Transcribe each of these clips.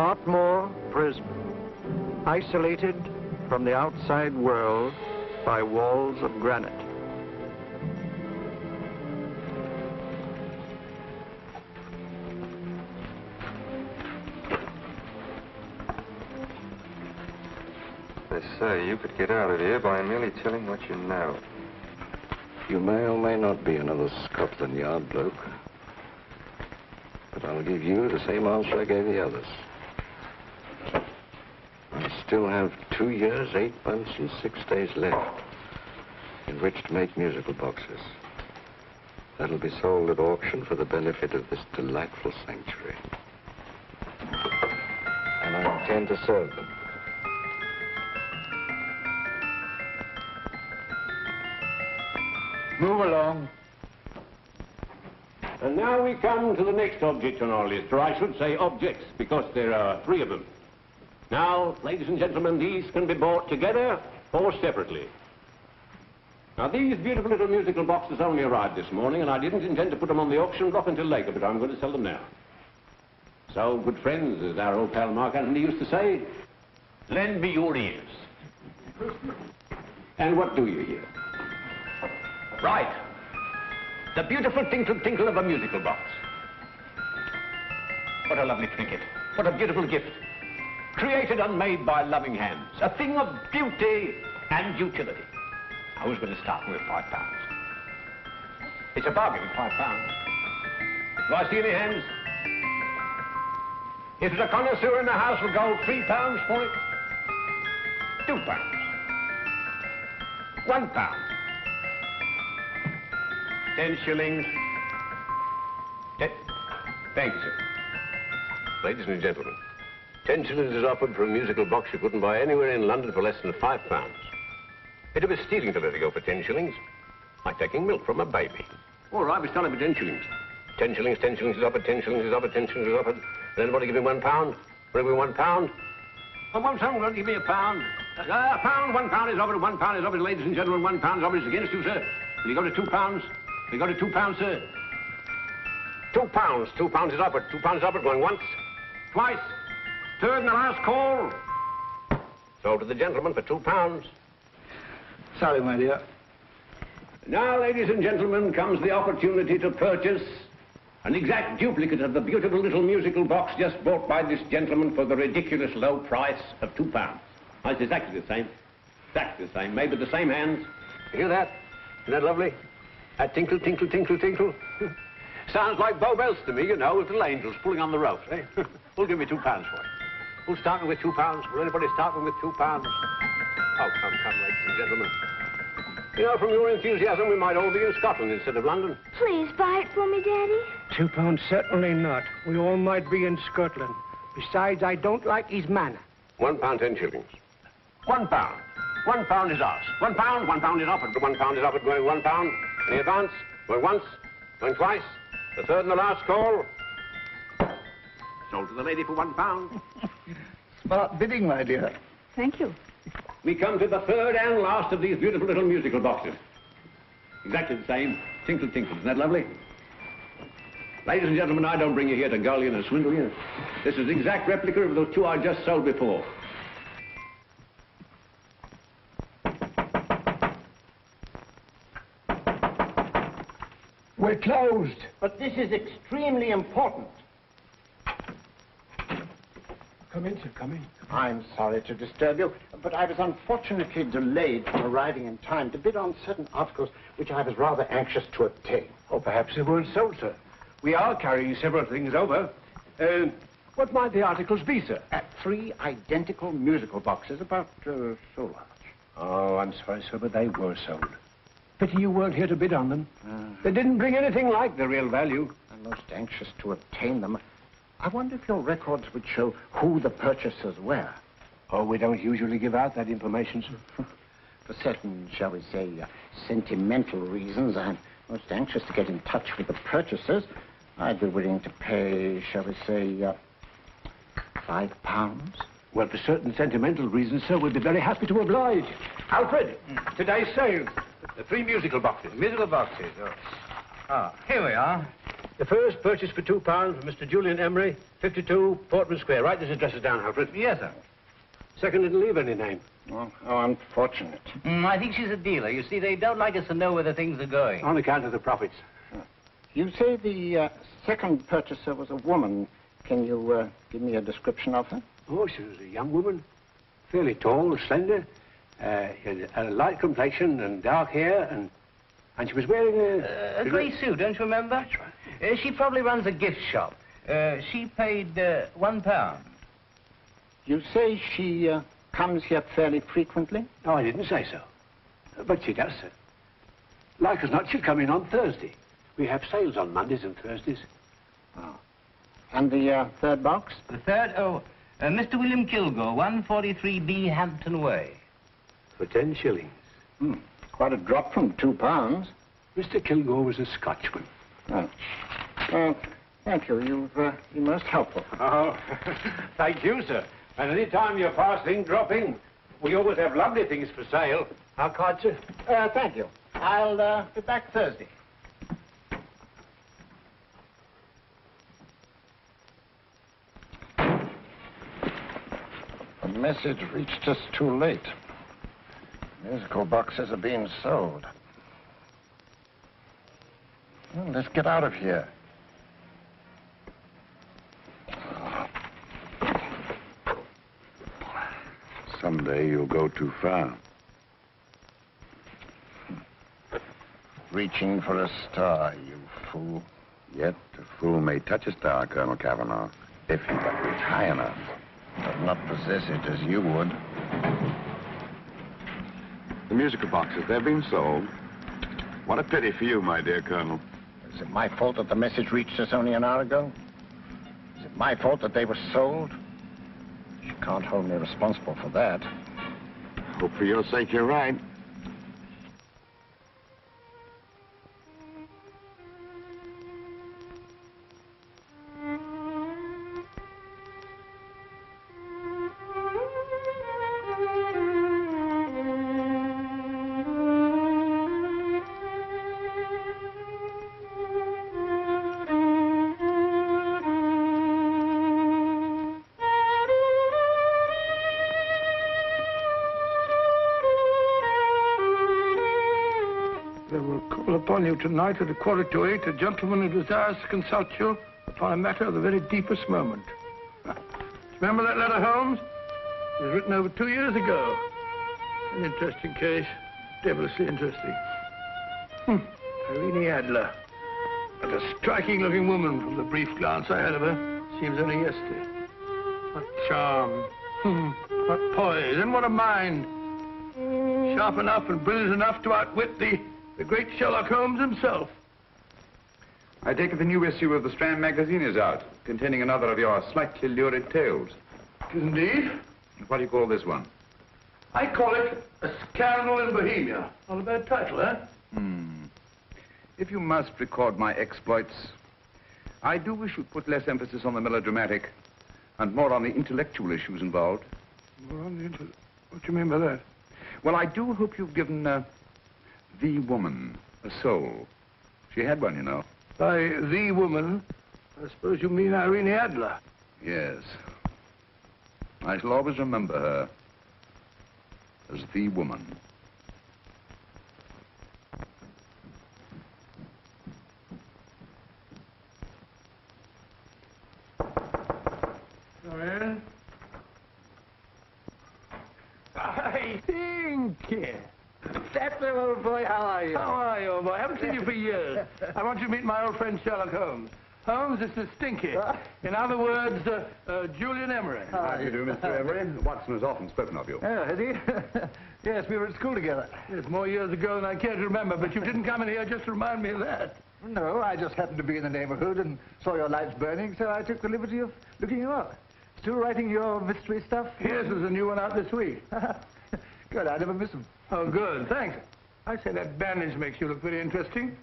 Dartmoor prison, isolated from the outside world by walls of granite. They say you could get out of here by merely telling what you know. You may or may not be another Scotland Yard bloke, but I'll give you the same answer I gave the others. I still have 2 years, 8 months, and 6 days left in which to make musical boxes. That'll be sold at auction for the benefit of this delightful sanctuary. And I intend to serve them. Move along. And now we come to the next object on our list, or I should say objects, because there are 3 of them. Now, ladies and gentlemen, these can be bought together or separately. Now, these beautiful little musical boxes only arrived this morning, and I didn't intend to put them on the auction block until later, but I'm going to sell them now. So, good friends, as our old pal Mark Antony used to say, lend me your ears. And what do you hear? Right. The beautiful tinkle tinkle of a musical box. What a lovely trinket. What a beautiful gift. Created and made by loving hands. A thing of beauty and utility. I was going to start with £5. It's a bargain, £5. Do I see any hands? If there's a connoisseur in the house, will go £3 for it. £2. £1. 10 shillings. Thank you, sir. Ladies and gentlemen, 10 shillings is offered for a musical box you couldn't buy anywhere in London for less than £5. It'd be stealing to let it go for 10 shillings. Like taking milk from a baby. All right, we're selling for 10 shillings. 10 shillings, 10 shillings is offered, 10 shillings is offered, 10 shillings is offered. And anybody give me £1? Will you give me £1? I want someone to give me £1. £1 is offered, £1 is offered, ladies and gentlemen, £1 is offered against you, sir. Will you go to £2? Will you go to £2, sir? £2. £2 is offered. £2 is offered. Going once. Twice. Third and the last call. Sold to the gentleman for £2. Sorry, my dear. Now, ladies and gentlemen, comes the opportunity to purchase an exact duplicate of the beautiful little musical box just bought by this gentleman for the ridiculous low price of £2. Oh, it's exactly the same. Exactly the same. Made with the same hands. You hear that? Isn't that lovely? That tinkle, tinkle, tinkle, tinkle. Sounds like Bow Bells to me, you know, with little angels pulling on the ropes, eh? Who'll give me £2 for it? Who's starting with £2? Will anybody starting with £2? Oh, come, ladies and gentlemen. You know, from your enthusiasm, we might all be in Scotland instead of London. Please buy it for me, Daddy. £2, certainly not. We all might be in Scotland. Besides, I don't like his manner. £1, 10 shillings. £1. £1 is ours. £1 is offered. £1 is offered, going £1. Any advance? Going once, going twice. The third and the last call. Sold to the lady for £1. Smart bidding, my dear. Thank you. We come to the third and last of these beautiful little musical boxes. Exactly the same. Tinkle, tinkle. Isn't that lovely? Ladies and gentlemen, I don't bring you here to gull you and swindle you. This is the exact replica of those 2 I just sold before. We're closed. But this is extremely important. Come in, sir, come in. I'm sorry to disturb you, but I was unfortunately delayed from arriving in time to bid on certain articles which I was rather anxious to obtain. Or perhaps they weren't sold, sir. We are carrying several things over. What might the articles be, sir? 3 identical musical boxes, about so large. Oh, I'm sorry, sir, but they were sold. Pity you weren't here to bid on them. They didn't bring anything like the real value. I'm most anxious to obtain them. I wonder if your records would show who the purchasers were. Oh, we don't usually give out that information, sir. For certain, shall we say, sentimental reasons, I'm most anxious to get in touch with the purchasers. I'd be willing to pay, shall we say, £5. Well, for certain sentimental reasons, sir, we'd be very happy to oblige. Alfred, today's sale. The 3 musical boxes. Musical boxes, oh. Ah, here we are. The first purchase for £2 from Mr. Julian Emery, 52 Portman Square. Write this address down, Alfred. Yes, sir. Second didn't leave any name. Oh, how unfortunate. I think she's a dealer. You see, they don't like us to know where the things are going. On account of the profits. You say the second purchaser was a woman. Can you give me a description of her? Oh, she was a young woman. Fairly tall, slender. She had a light complexion and dark hair, and she was wearing a grey suit, don't you remember? That's right. She probably runs a gift shop. She paid £1. You say she comes here fairly frequently? No, I didn't say so. But she does, sir. Like as not, she'll come in on Thursday. We have sales on Mondays and Thursdays. Oh. And the third box? The third? Oh, Mr. William Kilgore, 143B Hampton Way. For 10 shillings. Quite a drop from £2. Mr. Kilgore was a Scotchman. Oh. Thank you. You've been most helpful. Oh, thank you, sir. And any time you're passing, dropping, we always have lovely things for sale. How kind, sir? Thank you. I'll be back Thursday. The message reached us too late. Musical boxes are being sold. Well, let's get out of here. Someday you'll go too far. Reaching for a star, you fool. Yet a fool may touch a star, Colonel Cavanaugh, if he but reach high enough. But not possess it as you would. The musical boxes, they're being sold. What a pity for you, my dear Colonel. Is it my fault that the message reached us only an hour ago? Is it my fault that they were sold? You can't hold me responsible for that. Hope for your sake you're right. Upon you tonight at 7:45, a gentleman who desires to consult you upon a matter of the very deepest moment. Remember that letter, Holmes? It was written over 2 years ago. An interesting case. Devilishly interesting. Irene Adler. What a striking-looking woman from the brief glance I had of her. Seems only yesterday. What charm. What poise. And what a mind. Sharp enough and brilliant enough to outwit the great Sherlock Holmes himself. I take it the new issue of the Strand magazine is out, containing another of your slightly lurid tales. Indeed. What do you call this one? I call it A Scandal in Bohemia. Not a bad title, eh? If you must record my exploits, I do wish you'd put less emphasis on the melodramatic and more on the intellectual issues involved. What do you mean by that? Well, I do hope you've given the woman a soul. She had one, you know. By the woman, I suppose you mean Irene Adler. Yes. I shall always remember her as the woman. Well, I think. That's old boy. How are you? How are you, old boy? I haven't seen you for years. I want you to meet my old friend Sherlock Holmes. Holmes, this is Stinky. In other words, Julian Emery. How do you do, Mr. Emery? Watson has often spoken of you. Oh, has he? Yes, we were at school together. Yes, more years ago than I care to remember, but you didn't come in here just to remind me of that. No, I just happened to be in the neighborhood and saw your lights burning, so I took the liberty of looking you up. Still writing your mystery stuff? Yes, there's a new one out this week. Good, I never miss them. Oh, good, thanks. I say that bandage makes you look very interesting.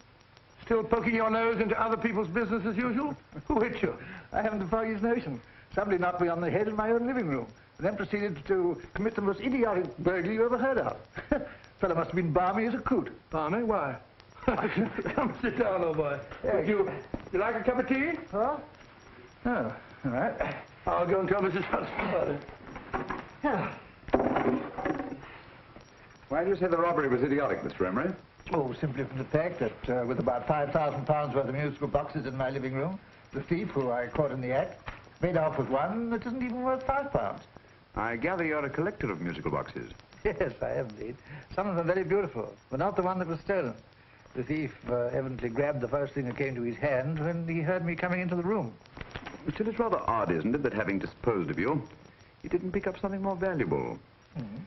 Still poking your nose into other people's business as usual? Who hit you? I haven't the foggiest notion. Somebody knocked me on the head in my own living room, and then proceeded to commit the most idiotic burglary you ever heard of. Fellow must have been balmy as a coot. Balmy? Why? Come sit down, old boy. Yeah, You like a cup of tea? Huh? Oh, all right. I'll go and tell Mrs. Hudson about it. Yeah. Why do you say the robbery was idiotic, Mr. Emery? Oh, simply from the fact that with about £5,000 worth of musical boxes in my living room, the thief, who I caught in the act, made off with one that isn't even worth £5. I gather you're a collector of musical boxes. Yes, I am indeed. Some of them very beautiful, but not the one that was stolen. The thief evidently grabbed the first thing that came to his hand when he heard me coming into the room. Still, it's rather odd, isn't it, that having disposed of you, he didn't pick up something more valuable. Mm-hmm.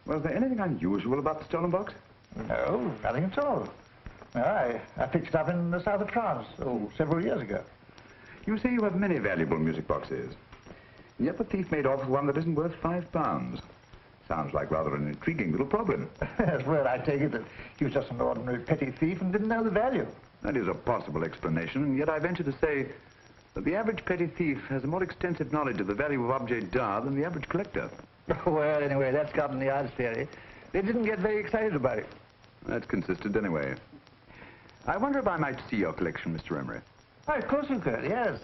Was there anything unusual about the stolen box? No, nothing at all. No, I picked it up in the south of France, several years ago. You say you have many valuable music boxes, and yet the thief made off with one that isn't worth £5. Sounds like rather an intriguing little problem. Yes, well, I take it that he was just an ordinary petty thief and didn't know the value. That is a possible explanation, and yet I venture to say that the average petty thief has a more extensive knowledge of the value of objets d'art than the average collector. Well, anyway, that's Scotland Yard's theory. They didn't get very excited about it. That's consistent anyway. I wonder if I might see your collection, Mr. Emery. Oh, of course you could, yes.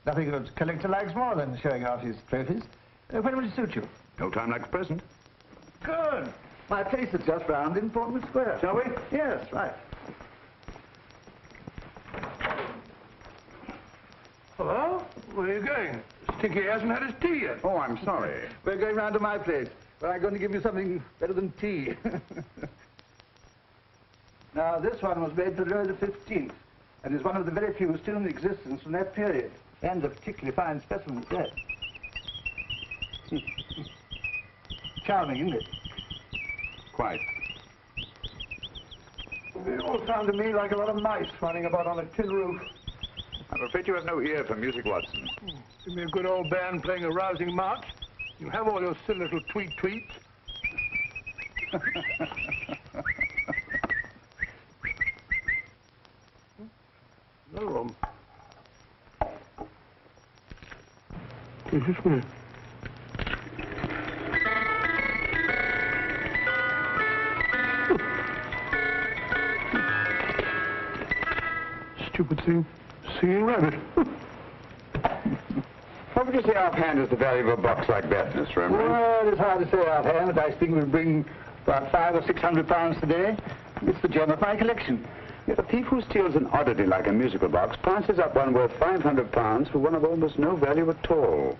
Nothing a collector likes more than showing off his trophies. When will it suit you? No time like the present. Good. My place is just round in Portman Square. Shall we? Yes, right. Hello? Where are you going? Stinky hasn't had his tea yet. Oh, I'm sorry. We're going round to my place, where I'm going to give you something better than tea. Now, this one was made for Louis XV, and is one of the very few still in existence from that period, and a particularly fine specimen at that. Charming, isn't it? Quite. They all sound to me like a lot of mice running about on a tin roof. I'm afraid you have no ear for music, Watson. Give me a good old band playing a rousing march. You have all your silly little tweets. Another one. Just a minute. Stupid thing. Singing rabbit. What would you say offhand is the value of a box like that, Mr. Emery? Well, it's hard to say offhand, but I think it would bring about £500 or £600 today. It's the gem of my collection. Yet a thief who steals an oddity like a musical box passes up one worth £500 for one of almost no value at all.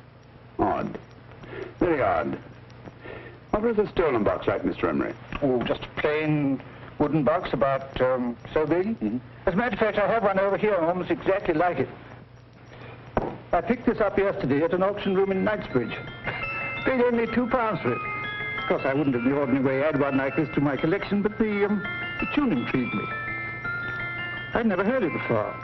Odd. Very odd. What was a stolen box like, Mr. Emery? Oh, just a plain wooden box about so big. Mm-hmm. As a matter of fact, I have one over here almost exactly like it. I picked this up yesterday at an auction room in Knightsbridge. Paid only £2 for it. Of course, I wouldn't in the ordinary way add one like this to my collection, but the tune intrigued me. I'd never heard it before.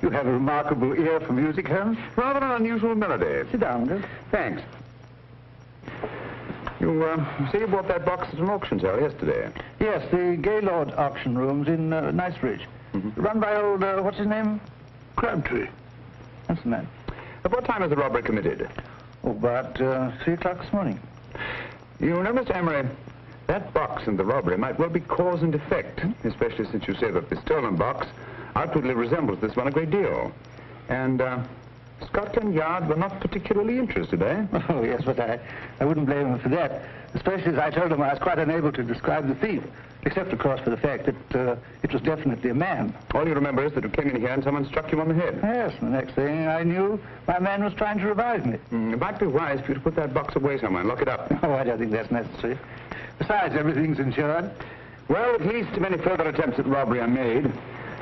You have a remarkable ear for music, Holmes. Rather an unusual melody. Sit down, Will. Thanks. You say you bought that box at an auction sale yesterday? Yes, the Gaylord auction rooms in Knightsbridge. Mm-hmm. Run by old, what's his name? Crabtree. That's the man. At what time was the robbery committed? Oh, about 3 o'clock this morning. You know, Mr. Emery, that box and the robbery might well be cause and effect, especially since you say that the stolen box outwardly resembles this one a great deal. And Scotland Yard were not particularly interested, eh? Oh, yes, but I wouldn't blame them for that, especially as I told them I was quite unable to describe the thief, except, of course, for the fact that it was definitely a man. All you remember is that you came in here and someone struck you on the head. Yes, and the next thing I knew, my man was trying to revive me. It might be wise for you to put that box away somewhere and lock it up. Oh, I don't think that's necessary. Besides, everything's insured. Well, at least if any further attempts at robbery are made,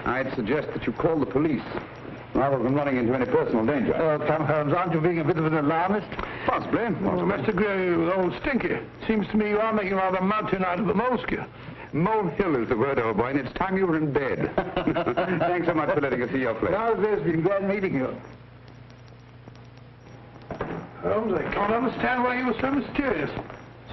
I'd suggest that you call the police, rather than running into any personal danger. Oh, come, Holmes, aren't you being a bit of an alarmist? Possibly. Well, Mr. Gray with old Stinky. Seems to me you are making rather a mountain out of a molehill. Molehill is the word, old boy, and it's time you were in bed. Thanks so much for letting us see your place. No, it's been glad meeting you. Holmes, I can't understand why you were so mysterious.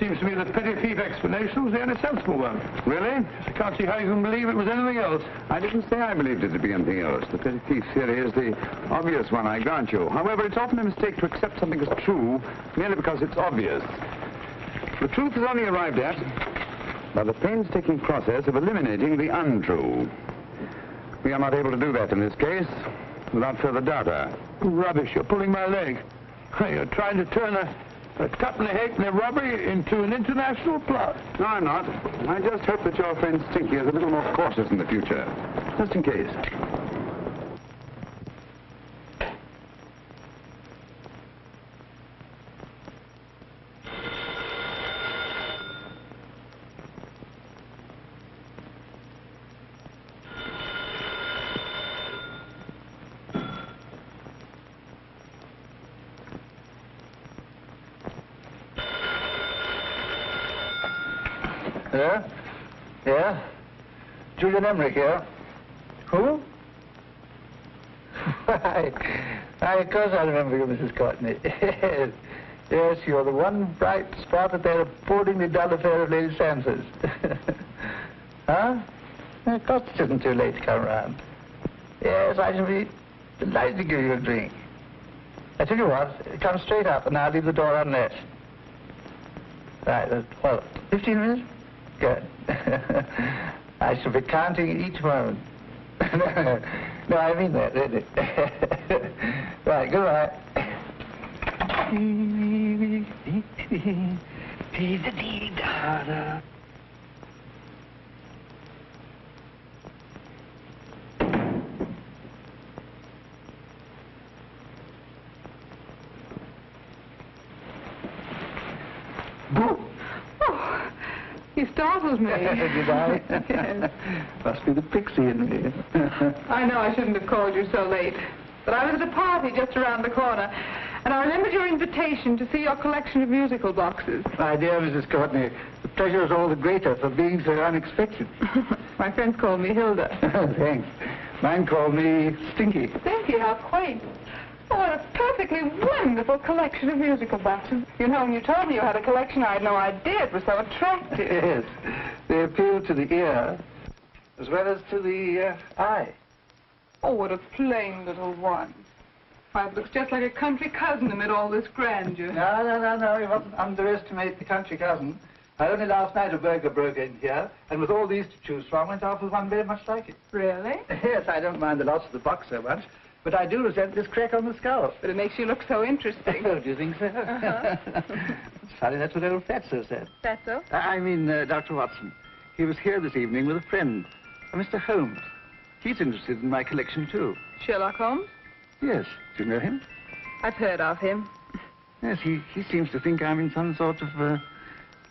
Seems to me the petty thief explanation was the only sensible one. Really? I can't see how you can believe it was anything else. I didn't say I believed it to be anything else. The petty thief theory is the obvious one, I grant you. However, it's often a mistake to accept something as true merely because it's obvious. The truth is only arrived at by the painstaking process of eliminating the untrue. We are not able to do that in this case without further data. Rubbish, you're pulling my leg. You're trying to turn a company halfpenny robbery into an international plot. No, I'm not. I just hope that your friend Stinky is a little more cautious in the future. Just in case. Yeah? Yeah? Julian Emmerich here. Who? Of course I remember you, Mrs. Courtney. Yes. Yes, you're the one bright spot at that appallingly dull affair of Lady Sansa's. Huh? Of course it isn't too late to come around. Yes, I shall be delighted to give you a drink. I tell you what, come straight up and I'll leave the door unlatched. Right, well, 15 minutes? Good. I shall be counting each moment. No, I mean that, really. Right, goodbye. You startled me. Did I? Yes. Must be the pixie in me. I know I shouldn't have called you so late, but I was at a party just around the corner, and I remembered your invitation to see your collection of musical boxes. My dear Mrs. Courtney, the pleasure is all the greater for being so unexpected. My friends call me Hilda. Thanks. Mine called me Stinky. Stinky, how quaint. Oh, what a perfectly wonderful collection of musical boxes. You know, when you told me you had a collection, I had no idea it was so attractive. Yes. They appeal to the ear as well as to the eye. Oh, what a plain little one. Why, it looks just like a country cousin amid all this grandeur. No. You mustn't underestimate the country cousin. Only last night a burglar broke in here, and with all these to choose from, went off with one very much like it. Really? Yes, I don't mind the loss of the box so much, but I do resent this crack on the skull. But it makes you look so interesting. Oh, do you think so? It's funny, that's what old Fatso said. Fatso? I mean, Dr. Watson. He was here this evening with a friend, a Mr. Holmes. He's interested in my collection, too. Sherlock Holmes? Yes. Do you know him? I've heard of him. Yes, he seems to think I'm in some sort of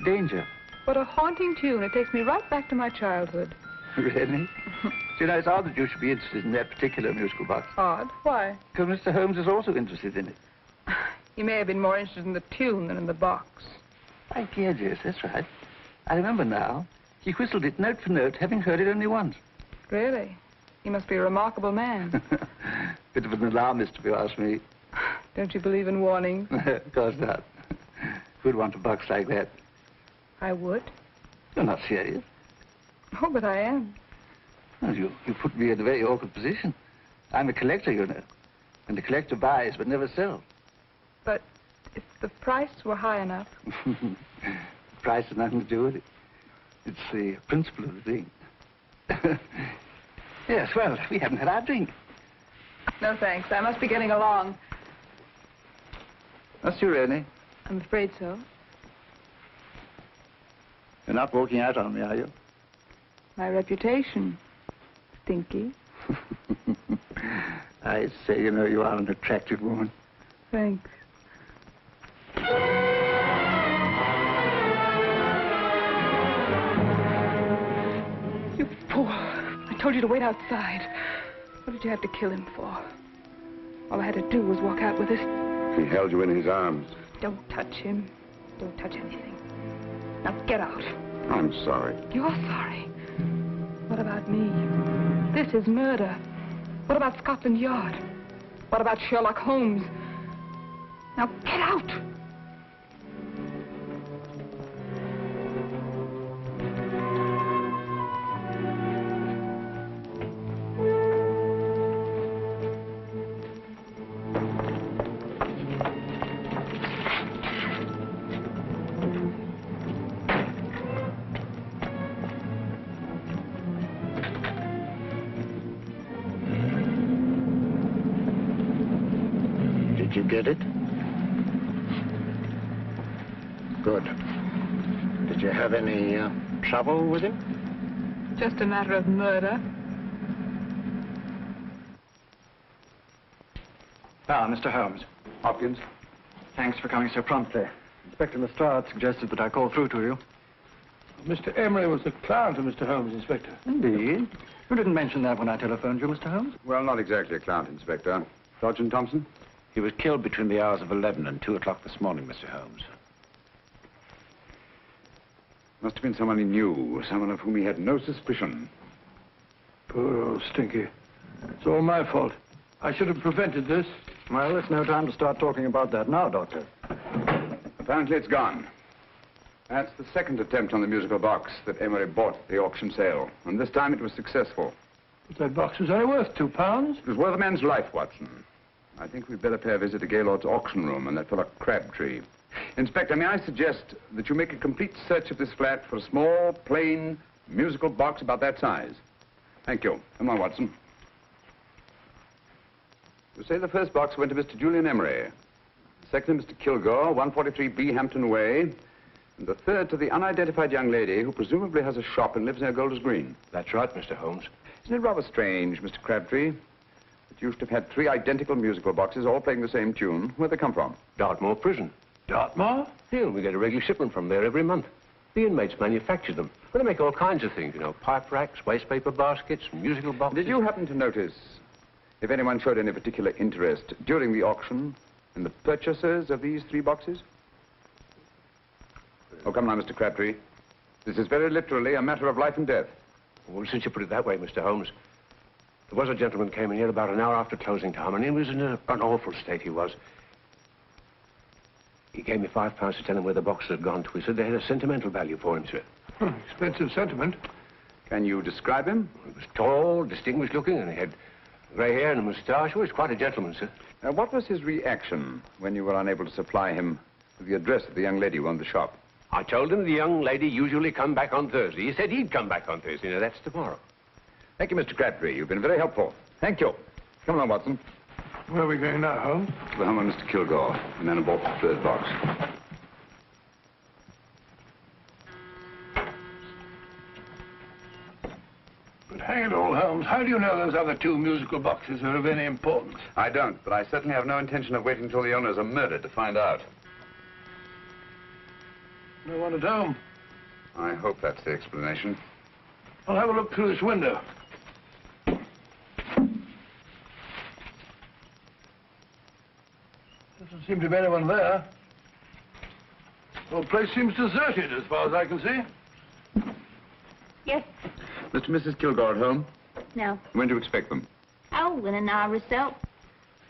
danger. What a haunting tune. It takes me right back to my childhood. Really? You know, it's odd that you should be interested in that particular musical box. Odd? Why? Because Mr. Holmes is also interested in it. He may have been more interested in the tune than in the box. My dear, yes, that's right. I remember now. He whistled it note for note, having heard it only once. Really? He must be a remarkable man. Bit of an alarmist, if you ask me. Don't you believe in warnings? Of course not. Who'd want a box like that? I would. You're not serious. Oh, but I am. Well, you put me in a very awkward position. I'm a collector, you know. And the collector buys but never sells. But if the price were high enough... Price has nothing to do with it. It's the principle of the thing. Yes, well, we haven't had our drink. No, thanks. I must be getting along. Must you really? I'm afraid so. You're not walking out on me, are you? My reputation. Stinky. I say, you know, you are an attractive woman. Thanks. You fool. I told you to wait outside. What did you have to kill him for? All I had to do was walk out with this. He held you in his arms. Don't touch him. Don't touch anything. Now get out. I'm sorry. You're sorry. What about me? This is murder. What about Scotland Yard? What about Sherlock Holmes? Now get out! you get it? Good. Did you have any trouble with him? Just a matter of murder. Ah, Mr. Holmes. Hopkins. Thanks for coming so promptly. Inspector Lestrade suggested that I call through to you. Mr. Emery was a client of Mr. Holmes, Inspector. Indeed. You didn't mention that when I telephoned you, Mr. Holmes. Well, not exactly a client, Inspector. Sergeant Thompson? He was killed between the hours of 11 and 2 o'clock this morning, Mr. Holmes. Must have been someone he knew, someone of whom he had no suspicion. Poor old Stinky. It's all my fault. I should have prevented this. Well, it's no time to start talking about that now, Doctor. Apparently it's gone. That's the second attempt on the musical box that Emery bought at the auction sale. And this time it was successful. But that box was only worth £2. It was worth a man's life, Watson. I think we'd better pay a visit to Gaylord's auction room and that fellow Crabtree. Inspector, may I suggest that you make a complete search of this flat for a small, plain, musical box about that size? Thank you. Come on, Watson. You say the first box went to Mr. Julian Emery. The second to Mr. Kilgore, 143B Hampton Way. And the third to the unidentified young lady who presumably has a shop and lives near Golders Green. That's right, Mr. Holmes. Isn't it rather strange, Mr. Crabtree, that you should have had 3 identical musical boxes all playing the same tune? Where'd they come from? Dartmoor Prison. Dartmoor? Yeah, we get a regular shipment from there every month. The inmates manufacture them. Well, they make all kinds of things, you know, pipe racks, wastepaper baskets, musical boxes. Did you happen to notice if anyone showed any particular interest during the auction in the purchasers of these 3 boxes? Oh, come now, Mr. Crabtree. This is very literally a matter of life and death. Well, since you put it that way, Mr. Holmes, there was a gentleman came in here about an hour after closing time, and he was in an awful state, he was. He gave me £5 to tell him where the boxes had gone to. He said they had a sentimental value for him, sir. Expensive sentiment. Can you describe him? He was tall, distinguished looking, and he had grey hair and a moustache. He was quite a gentleman, sir. What was his reaction when you were unable to supply him with the address of the young lady who owned the shop? I told him the young lady usually come back on Thursday. He said he'd come back on Thursday. Now, that's tomorrow. Thank you, Mr. Crabtree. You've been very helpful. Thank you. Come along, Watson. Where are we going now, Holmes? To the home of Mr. Kilgore, the man who bought the third box. But hang it all, Holmes, how do you know those other 2 musical boxes are of any importance? I don't, but I certainly have no intention of waiting until the owners are murdered to find out. No one at home. I hope that's the explanation. I'll have a look through this window. Doesn't seem to be anyone there. The whole place seems deserted as far as I can see. Yes. Mr. and Mrs. Kilgore at home? No. When do you expect them? Oh, in an hour or so.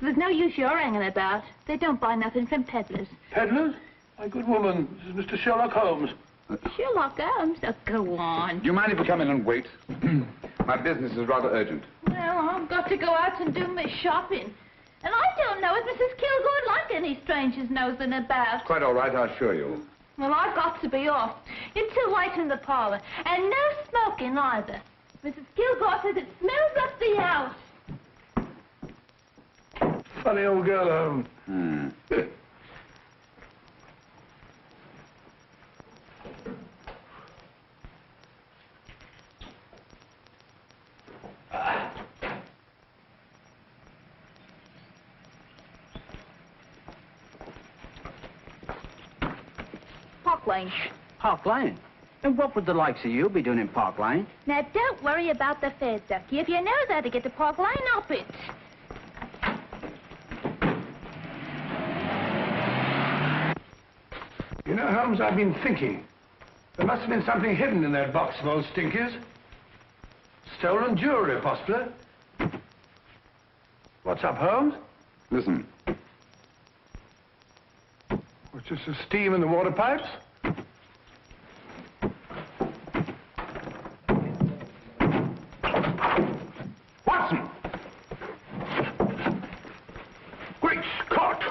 There's no use you're hanging about. They don't buy nothing from peddlers. Peddlers? My good woman, this is Mr. Sherlock Holmes. Sherlock Holmes? Oh, go on. Do you mind if we come in and wait? My business is rather urgent. Well, I've got to go out and do my shopping. And I don't know if Mrs. Kilgore'd like any strangers nosing about. Quite all right, I assure you. Well, I've got to be off. It's too late in the parlor. And no smoking either. Mrs. Kilgore says it smells up the house. Funny old girl, Holmes. Park Lane. Park Lane? And what would the likes of you be doing in Park Lane? Now, don't worry about the fares, Ducky. If you know how to get to Park Lane, up it. You know, Holmes, I've been thinking. There must have been something hidden in that box of old stinkers. Stolen jewelry, possibly. What's up, Holmes? Listen. What's this, the steam in the water pipes? Watson! Great Scott!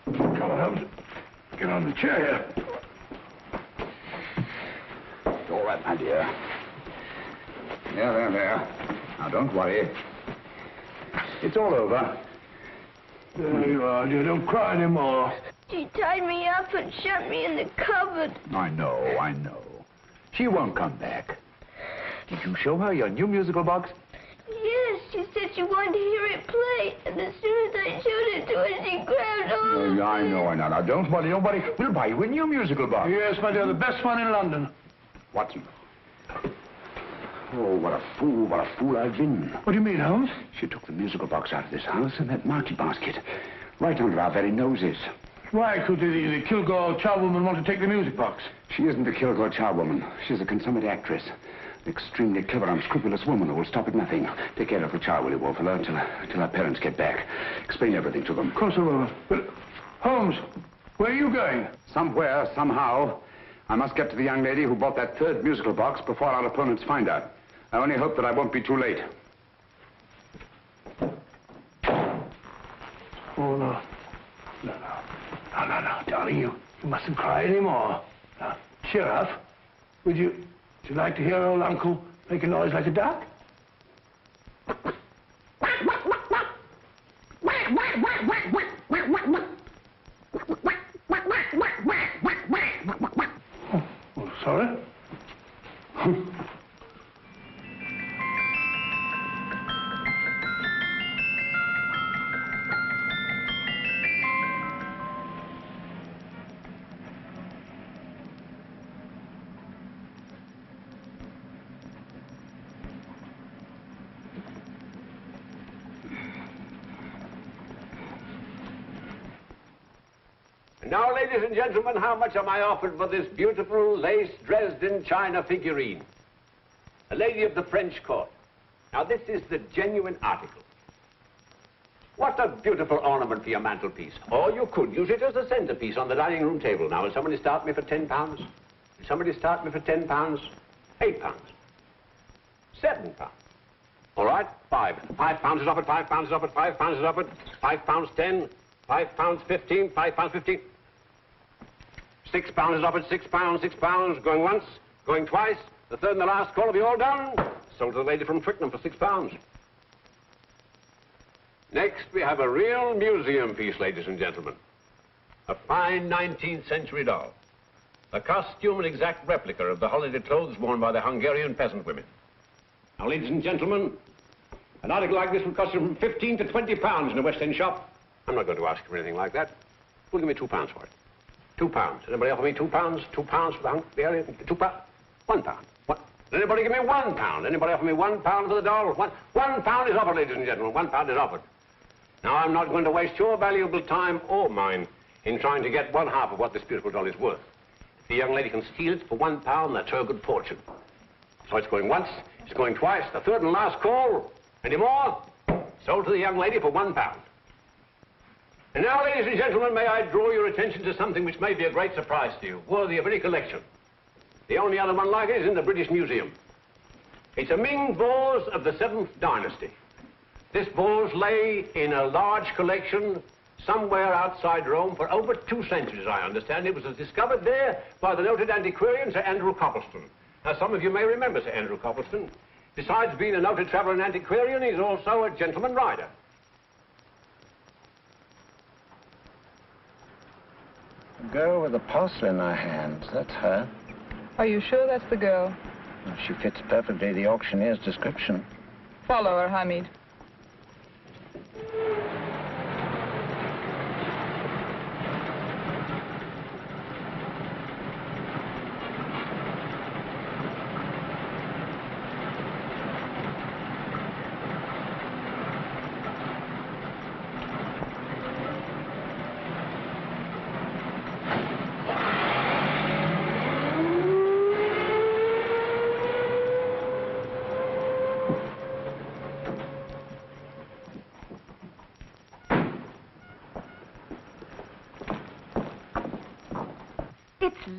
Come on, Holmes. Get on the chair here. It's all right, my dear. There. Now, don't worry. It's all over. There you are, dear. Don't cry anymore. She tied me up and shut me in the cupboard. I know. She won't come back. Did you show her your new musical box? Yes, she said she wanted to hear it play, and as soon as I showed it to her, she grabbed hold of me. I know. Now, don't worry, nobody. We'll buy you a new musical box. Yes, my dear, the best one in London. Watson. Oh, what a fool I've been. What do you mean, Holmes? She took the musical box out of this house in that market basket, right under our very noses. Why could the Kilgore charwoman want to take the music box? She isn't a Kilgore charwoman. She's a consummate actress. An extremely clever, unscrupulous woman who will stop at nothing. Take care of the child, will you, Wolfella, till her parents get back. Explain everything to them. Of course I will. But, Holmes, where are you going? Somewhere, somehow. I must get to the young lady who bought that third musical box before our opponents find out. I only hope that I won't be too late. Oh, no. No, darling, you mustn't cry anymore. Now, cheer up. Would you like to hear old Uncle make a noise like a duck? Oh, sorry. Now, ladies and gentlemen, how much am I offered for this beautiful lace Dresden china figurine? A lady of the French court. Now, this is the genuine article. What a beautiful ornament for your mantelpiece. Or you could use it as a centerpiece on the dining room table. Now, will somebody start me for £10? Will somebody start me for £10? £8? £7? All right, £5 is offered, £5 is offered, £5 is offered, £5.10, £5.15, £5.15. £6 is offered, £6, going once, going twice. The third and the last call will be all done. Sold to the lady from Twickenham for £6. Next, we have a real museum piece, ladies and gentlemen. A fine 19th century doll. A costume and exact replica of the holiday clothes worn by the Hungarian peasant women. Now, ladies and gentlemen, an article like this will cost you from £15 to £20 in a West End shop. I'm not going to ask you for anything like that. Who'll give me £2 for it? £2. Anybody offer me £2? £2 for the Hungarian? £2? £1. What? Anybody give me £1? Anybody offer me £1 for the doll? £1 is offered, ladies and gentlemen. £1 is offered. Now, I'm not going to waste your valuable time or mine in trying to get one half of what this beautiful doll is worth. If the young lady can steal it for £1, that's her good fortune. So it's going once, it's going twice, the third and last call. Any more? Sold to the young lady for £1. And now, ladies and gentlemen, may I draw your attention to something which may be a great surprise to you, worthy of any collection. The only other one like it is in the British Museum. It's a Ming vase of the 7th dynasty. This vase lay in a large collection somewhere outside Rome for over 2 centuries, I understand. It was discovered there by the noted antiquarian Sir Andrew Coppleston. Now, some of you may remember Sir Andrew Coppleston. Besides being a noted traveller and antiquarian, he's also a gentleman rider. The girl with the parcel in her hands, that's her. Are you sure that's the girl? Well, she fits perfectly the auctioneer's description. Follow her, Hamid.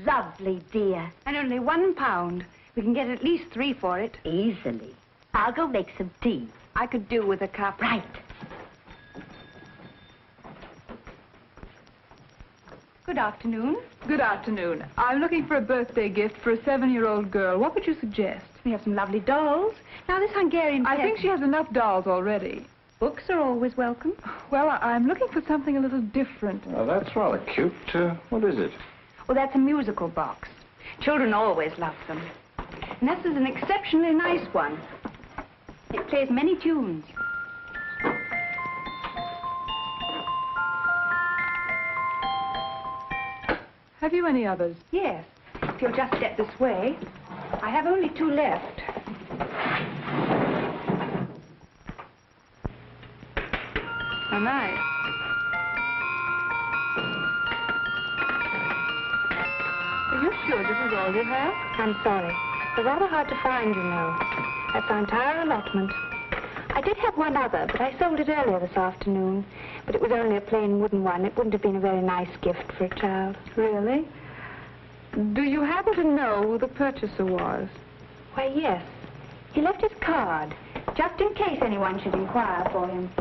Lovely, dear. And only £1. We can get at least 3 for it. Easily. I'll go make some tea. I could do with a cup. Right. Good afternoon. Good afternoon. I'm looking for a birthday gift for a 7-year-old girl. What would you suggest? We have some lovely dolls. Now, this Hungarian I think she has enough dolls already. Books are always welcome. Well, I'm looking for something a little different. Oh, that's rather cute. What is it? Well, that's a musical box. Children always love them. And this is an exceptionally nice one. It plays many tunes. Have you any others? Yes. If you'll just step this way. I have only 2 left. How nice. Are you sure this is all you have? I'm sorry. They're rather hard to find, you know. That's our entire allotment. I did have one other, but I sold it earlier this afternoon. But it was only a plain wooden one. It wouldn't have been a very nice gift for a child. Really? Do you happen to know who the purchaser was? Why, yes. He left his card, just in case anyone should inquire for him.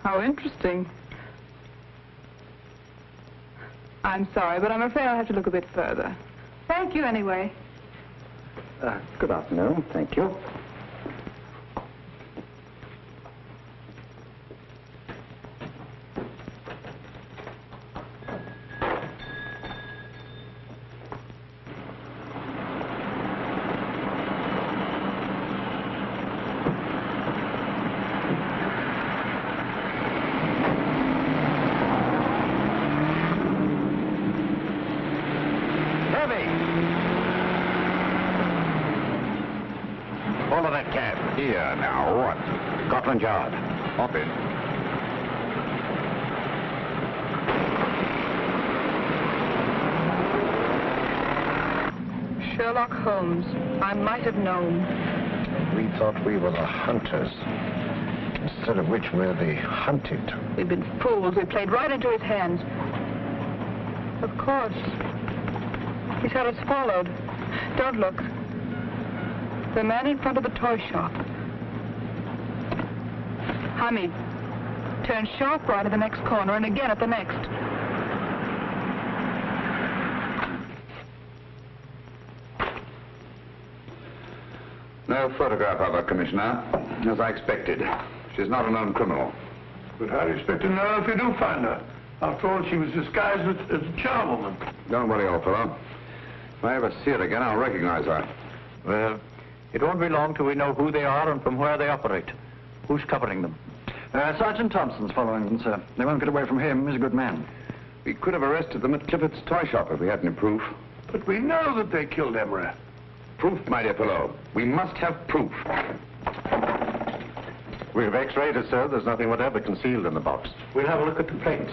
How interesting. I'm sorry, but I'm afraid I'll have to look a bit further. Thank you anyway. Good afternoon. Thank you. Here, now, what? Scotland Yard. Hop in. Sherlock Holmes. I might have known. We thought we were the hunters, instead of which we're the hunted. We've been fools. We played right into his hands. Of course. He's had us followed. Don't look. The man in front of the toy shop. Hamid, turn sharp right at the next corner and again at the next. No photograph of her, Commissioner, as I expected. She's not a known criminal. But how do you expect to know if you do find her? After all, she was disguised as a charwoman. Don't worry, old fellow. If I ever see her again, I'll recognize her. Well, it won't be long till we know who they are and from where they operate. Who's covering them? Sergeant Thompson's following them, sir. They won't get away from him. He's a good man. We could have arrested them at Clifford's toy shop if we had any proof. But we know that they killed Emery. Proof, my dear fellow. We must have proof. We've x-rayed it, sir. There's nothing whatever concealed in the box. We'll have a look at the plates.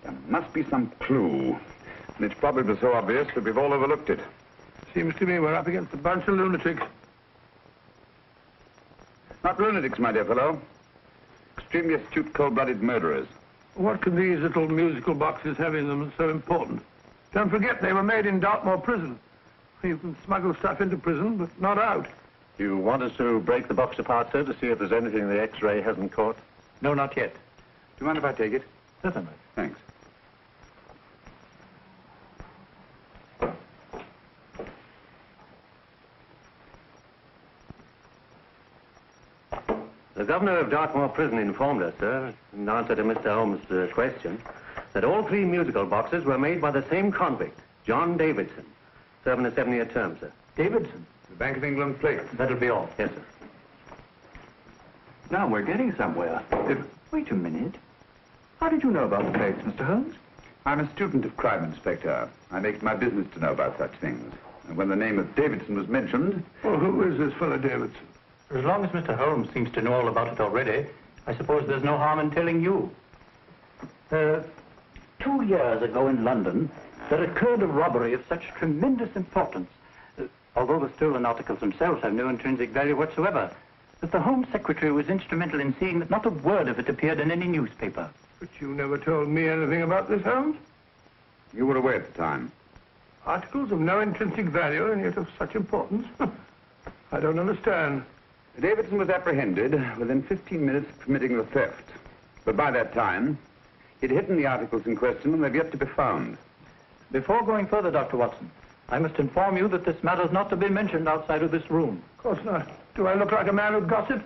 There must be some clue. And it's probably so obvious that we've all overlooked it. Seems to me we're up against a bunch of lunatics. Not lunatics, my dear fellow. Extremely astute, cold-blooded murderers. What can these little musical boxes have in them that's so important? Don't forget, they were made in Dartmoor prison. You can smuggle stuff into prison, but not out. You want us to break the box apart, sir, to see if there's anything the X-ray hasn't caught? No, not yet. Do you mind if I take it? Certainly. Thanks. The governor of Dartmoor Prison informed us, sir, in answer to Mr. Holmes' question, that all 3 musical boxes were made by the same convict, John Davidson, serving a 7-year term, sir. Davidson? The Bank of England plate. That'll be all. Yes, sir. Now we're getting somewhere. Wait a minute. How did you know about the plates, Mr. Holmes? I'm a student of crime, Inspector. I make it my business to know about such things. And when the name of Davidson was mentioned... Well, who is this fellow Davidson? As long as Mr. Holmes seems to know all about it already, I suppose there's no harm in telling you. 2 years ago in London, there occurred a robbery of such tremendous importance, although the stolen articles themselves have no intrinsic value whatsoever, that the Home Secretary was instrumental in seeing that not a word of it appeared in any newspaper. But you never told me anything about this, Holmes. You were away at the time. Articles of no intrinsic value and yet of such importance? I don't understand. Davidson was apprehended within 15 minutes of committing the theft. But by that time, He'd hidden the articles in question, and they've yet to be found. Before going further, Dr. Watson, I must inform you that this matter's not to be mentioned outside of this room. Of course not. Do I look like a man who'd gossip?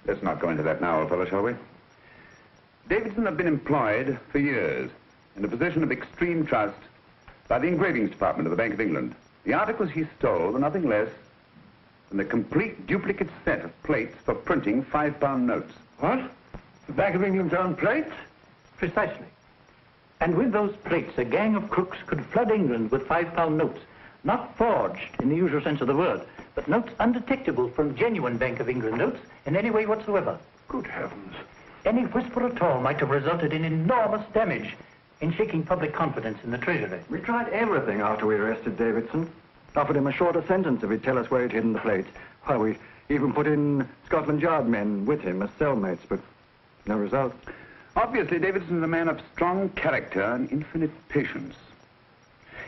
Let's not go into that now, old fellow, shall we? Davidson had been employed for years in a position of extreme trust by the engravings department of the Bank of England. The articles he stole were nothing less than a complete duplicate set of plates for printing £5 notes. What? The Bank of England's own plates? Precisely. And with those plates, a gang of crooks could flood England with £5 notes, not forged in the usual sense of the word, but notes undetectable from genuine Bank of England notes in any way whatsoever. Good heavens. Any whisper at all might have resulted in enormous damage in shaking public confidence in the Treasury. We tried everything after we arrested Davidson. Offered him a shorter sentence if he'd tell us where he'd hidden the plates. Why, we even put in Scotland Yard men with him as cellmates, but no result. Obviously, Davidson is a man of strong character and infinite patience.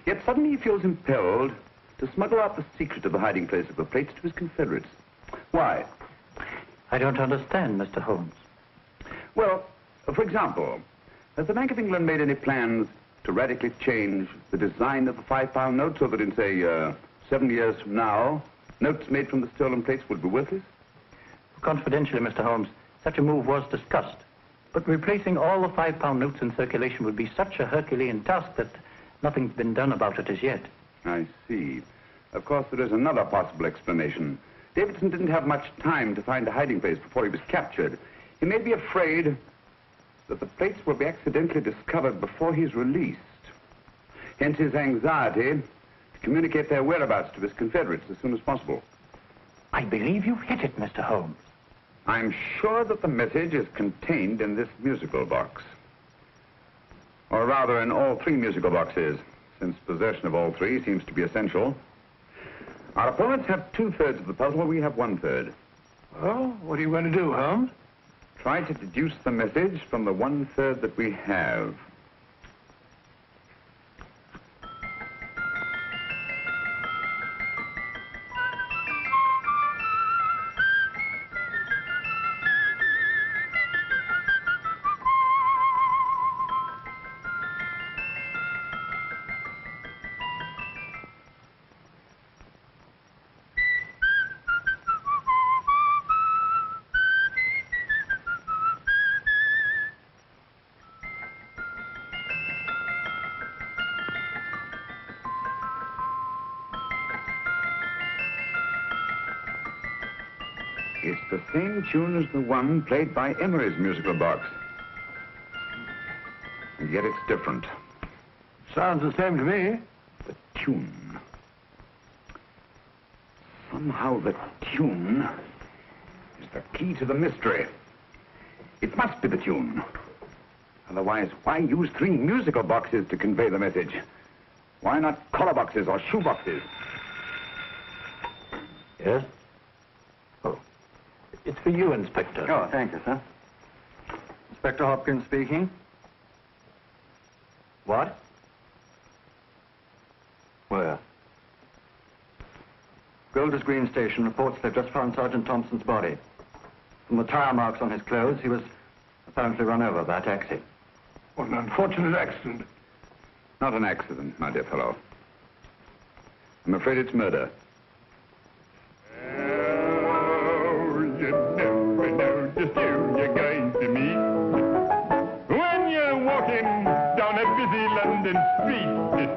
Yet suddenly he feels impelled to smuggle out the secret of the hiding place of the plates to his confederates. Why? I don't understand, Mr. Holmes. Well, for example, has the Bank of England made any plans to radically change the design of the £5 note so that in, say, 7 years from now, notes made from the stolen plates would be worthless? Confidentially, Mr. Holmes, such a move was discussed. But replacing all the £5 notes in circulation would be such a Herculean task that nothing's been done about it as yet. I see. Of course, there is another possible explanation. Davidson didn't have much time to find a hiding place before he was captured. He may be afraid that the plates will be accidentally discovered before he's released. Hence his anxiety to communicate their whereabouts to his confederates as soon as possible. I believe you've hit it, Mr. Holmes. I'm sure that the message is contained in this musical box. Or rather, in all 3 musical boxes, since possession of all 3 seems to be essential. Our opponents have 2/3 of the puzzle, we have 1/3. Oh, what are you going to do, Holmes? Try to deduce the message from the 1/3 that we have. It's the same tune as the one played by Emery's musical box. And yet it's different. Sounds the same to me. The tune. Somehow the tune is the key to the mystery. It must be the tune. Otherwise, why use 3 musical boxes to convey the message? Why not collar boxes or shoe boxes? Yes? Oh. It's for you, Inspector. Oh, thank you, sir. Inspector Hopkins speaking. What? Where? Golders Green Station reports they've just found Sergeant Thompson's body. From the tire marks on his clothes, he was apparently run over by a taxi. What an unfortunate accident. Not an accident, my dear fellow. I'm afraid it's murder. Just who you're going to meet when you're walking down a busy London street.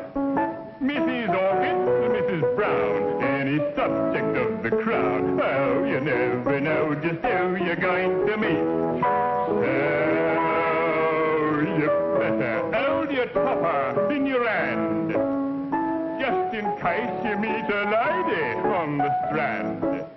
Mrs. Orchid, Mrs. Brown, any subject of the crowd. Oh, you never know just who you're going to meet. So you better hold your topper in your hand, just in case you meet a lady on the Strand.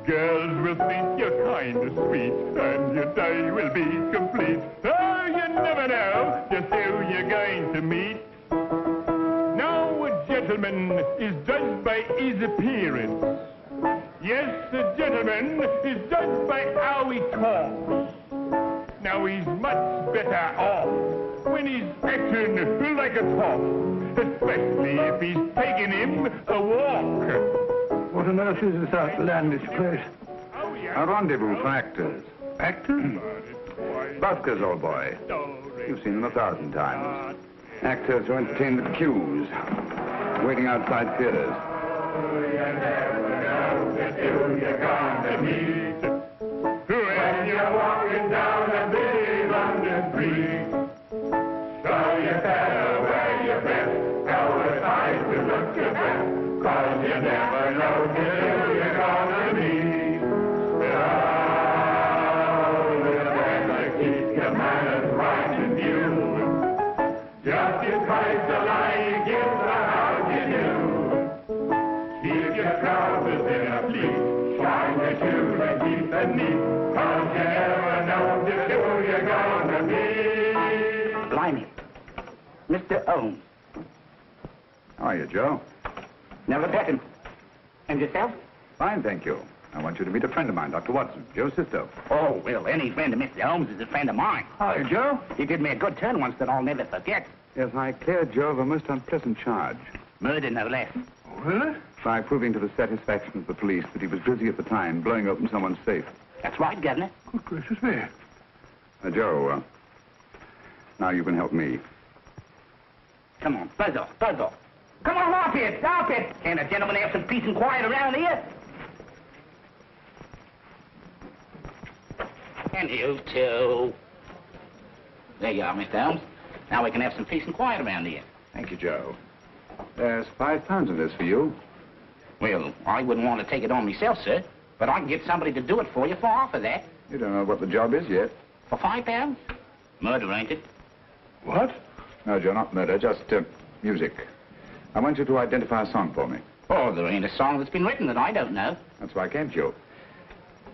Girls will think you're kind of sweet, and your day will be complete. Oh, you never know just who you're going to meet. Now, a gentleman is judged by his appearance. Yes, a gentleman is judged by how he talks. Now, he's much better off when he's acting like a top, especially if he's taking him a walk. What on earth is this outlandish place? A rendezvous for actors. Actors? buskers, old boy. You've seen them 1,000 times. Actors who entertain the queues, waiting outside theaters. When you're walking down a busy London street, so you better wear your best, go aside to look your best, 'cause you never know till you're gonna meet. So you better keep your manners right in view. Just in case the lie gives the how you do. Keep your trousers in a pleat, shine your shoes and keep them neat, 'cause you never know just who you're gonna be. Blimey. Mr. Holmes. How are you, Joe? Never met him. And yourself? Fine, thank you. I want you to meet a friend of mine, Dr. Watson, Joe's sister. Oh, well, any friend of Mr. Holmes is a friend of mine. Hi, Joe. He did me a good turn once that I'll never forget. Yes, I cleared Joe of a most unpleasant charge. Murder, no less. Oh, really? By proving to the satisfaction of the police that he was busy at the time blowing open someone's safe. That's right, Governor. Good gracious me. Joe, now you can help me. Come on, buzz off, buzz off. Come on, up it, up it. Can't a gentleman have some peace and quiet around here? And you too. There you are, Mr. Holmes. Now we can have some peace and quiet around here. Thank you, Joe. There's £5 in this for you. Well, I wouldn't want to take it on myself, sir. But I can get somebody to do it for you for half of that. You don't know what the job is yet. For £5? Murder, ain't it? What? No, Joe, not murder, just music. I want you to identify a song for me. Oh, there ain't a song that's been written that I don't know. That's why I came to you.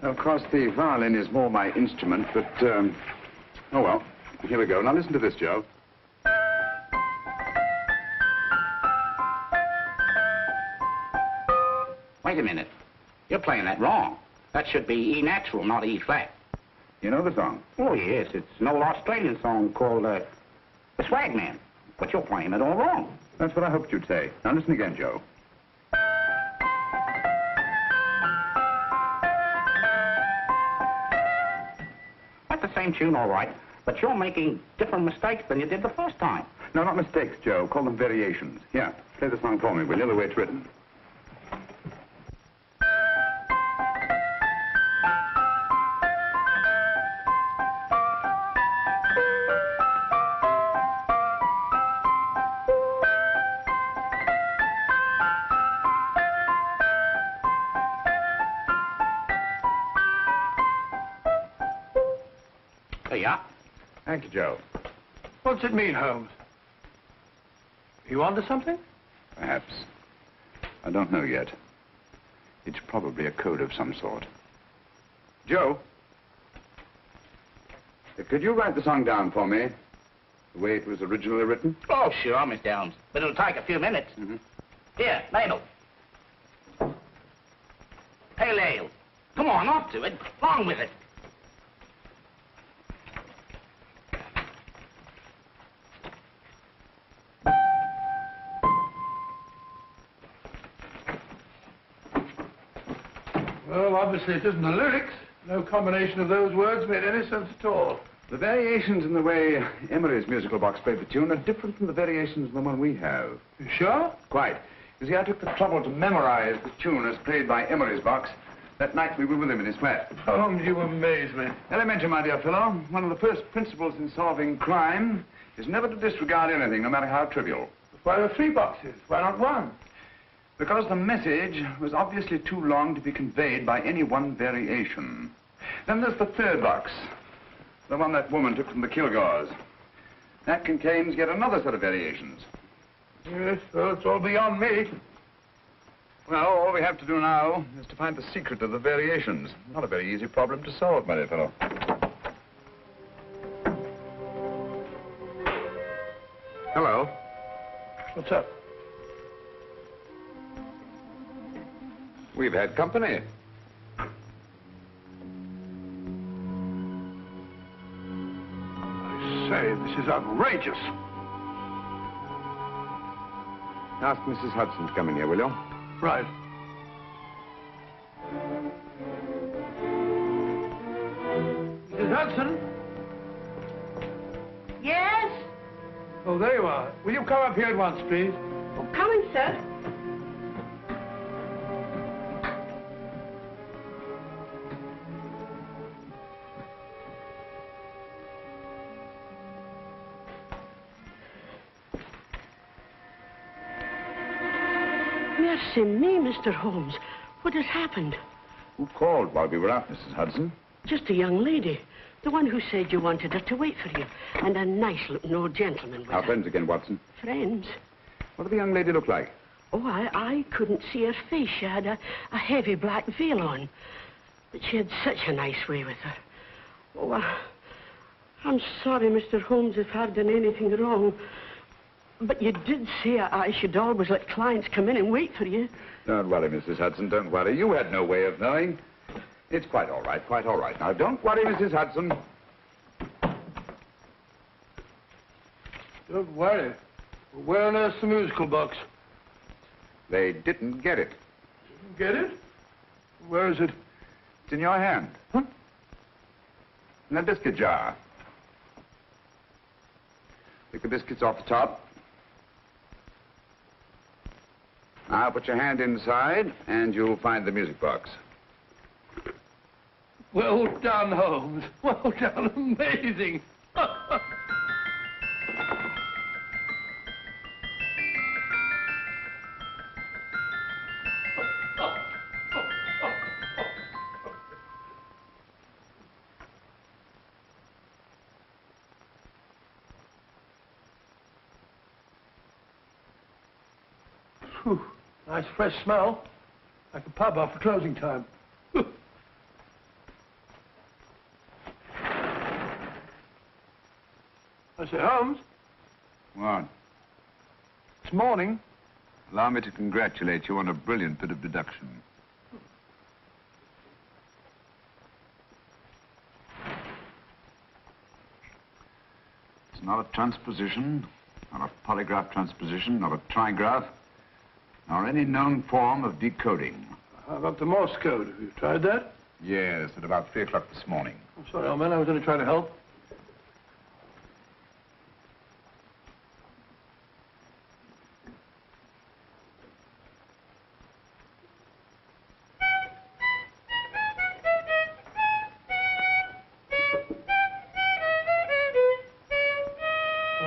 Of course, the violin is more my instrument, but, oh, well, here we go. Now listen to this, Joe. Wait a minute. You're playing that wrong. That should be E natural, not E flat. You know the song? Oh, yes. It's an old Australian song called, The Swag Man. But you're playing it all wrong. That's what I hoped you'd say. Now listen again, Joe. That's the same tune, all right. But you're making different mistakes than you did the first time. No, not mistakes, Joe. Call them variations. Here, play the song for me, will you, the way it's written. There you are. Thank you, Joe. What's it mean, Holmes? You onto something? Perhaps. I don't know yet. It's probably a code of some sort. Joe? Could you write the song down for me? The way it was originally written? Oh, sure, Mr. Holmes. But it'll take a few minutes. Here, Mabel. Pale ale. Come on, off to it. Along with it. Well, obviously it isn't the lyrics. No combination of those words made any sense at all. The variations in the way Emery's musical box played the tune are different from the variations in the one we have. You sure? Quite. You see, I took the trouble to memorize the tune as played by Emery's box that night we were with him in his flat. Holmes, you amaze me. Elementary, my dear fellow. One of the first principles in solving crime is never to disregard anything, no matter how trivial. Why are 3 boxes? Why not 1? Because the message was obviously too long to be conveyed by any one variation. Then there's the 3rd box, the one that woman took from the Kilgores. That contains yet another set of variations. Yes, well, it's all beyond me. Well, all we have to do now is to find the secret of the variations. Not a very easy problem to solve, my dear fellow. Hello. What's up? We've had company. I say, this is outrageous. Ask Mrs. Hudson to come in here, will you? Right. Mrs. Hudson? Oh, there you are. Will you come up here at once, please? Oh, coming, sir. Mercy me, Mr. Holmes. What has happened? Who called while we were out, Mrs. Hudson? Just a young lady. The one who said you wanted her to wait for you. And a nice-looking old gentleman with Our her. friends again, Watson. Friends? What did the young lady look like? Oh, I couldn't see her face. She had a heavy black veil on. But she had such a nice way with her. Oh, I'm sorry, Mr. Holmes, if I've done anything wrong. But you did say I should always let clients come in and wait for you. Don't worry, Mrs. Hudson, don't worry. You had no way of knowing. It's quite all right, quite all right. Now, don't worry, Mrs. Hudson. Don't worry. Where on earth's the musical box? They didn't get it. Didn't get it? Where is it? It's in your hand. Huh? In that biscuit jar. Pick the biscuits off the top. Now put your hand inside, and you'll find the music box. Well done, Holmes. Well done. Amazing. Whew. Nice fresh smell. Like a pub after closing time. I say, Holmes. What? This morning. Allow me to congratulate you on a brilliant bit of deduction. It's not a transposition, not a polygraph transposition, not a trigraph, nor any known form of decoding. How about the Morse code? Have you tried that? Yes, at about 3 o'clock this morning. I'm sorry, old man. I was only trying to help.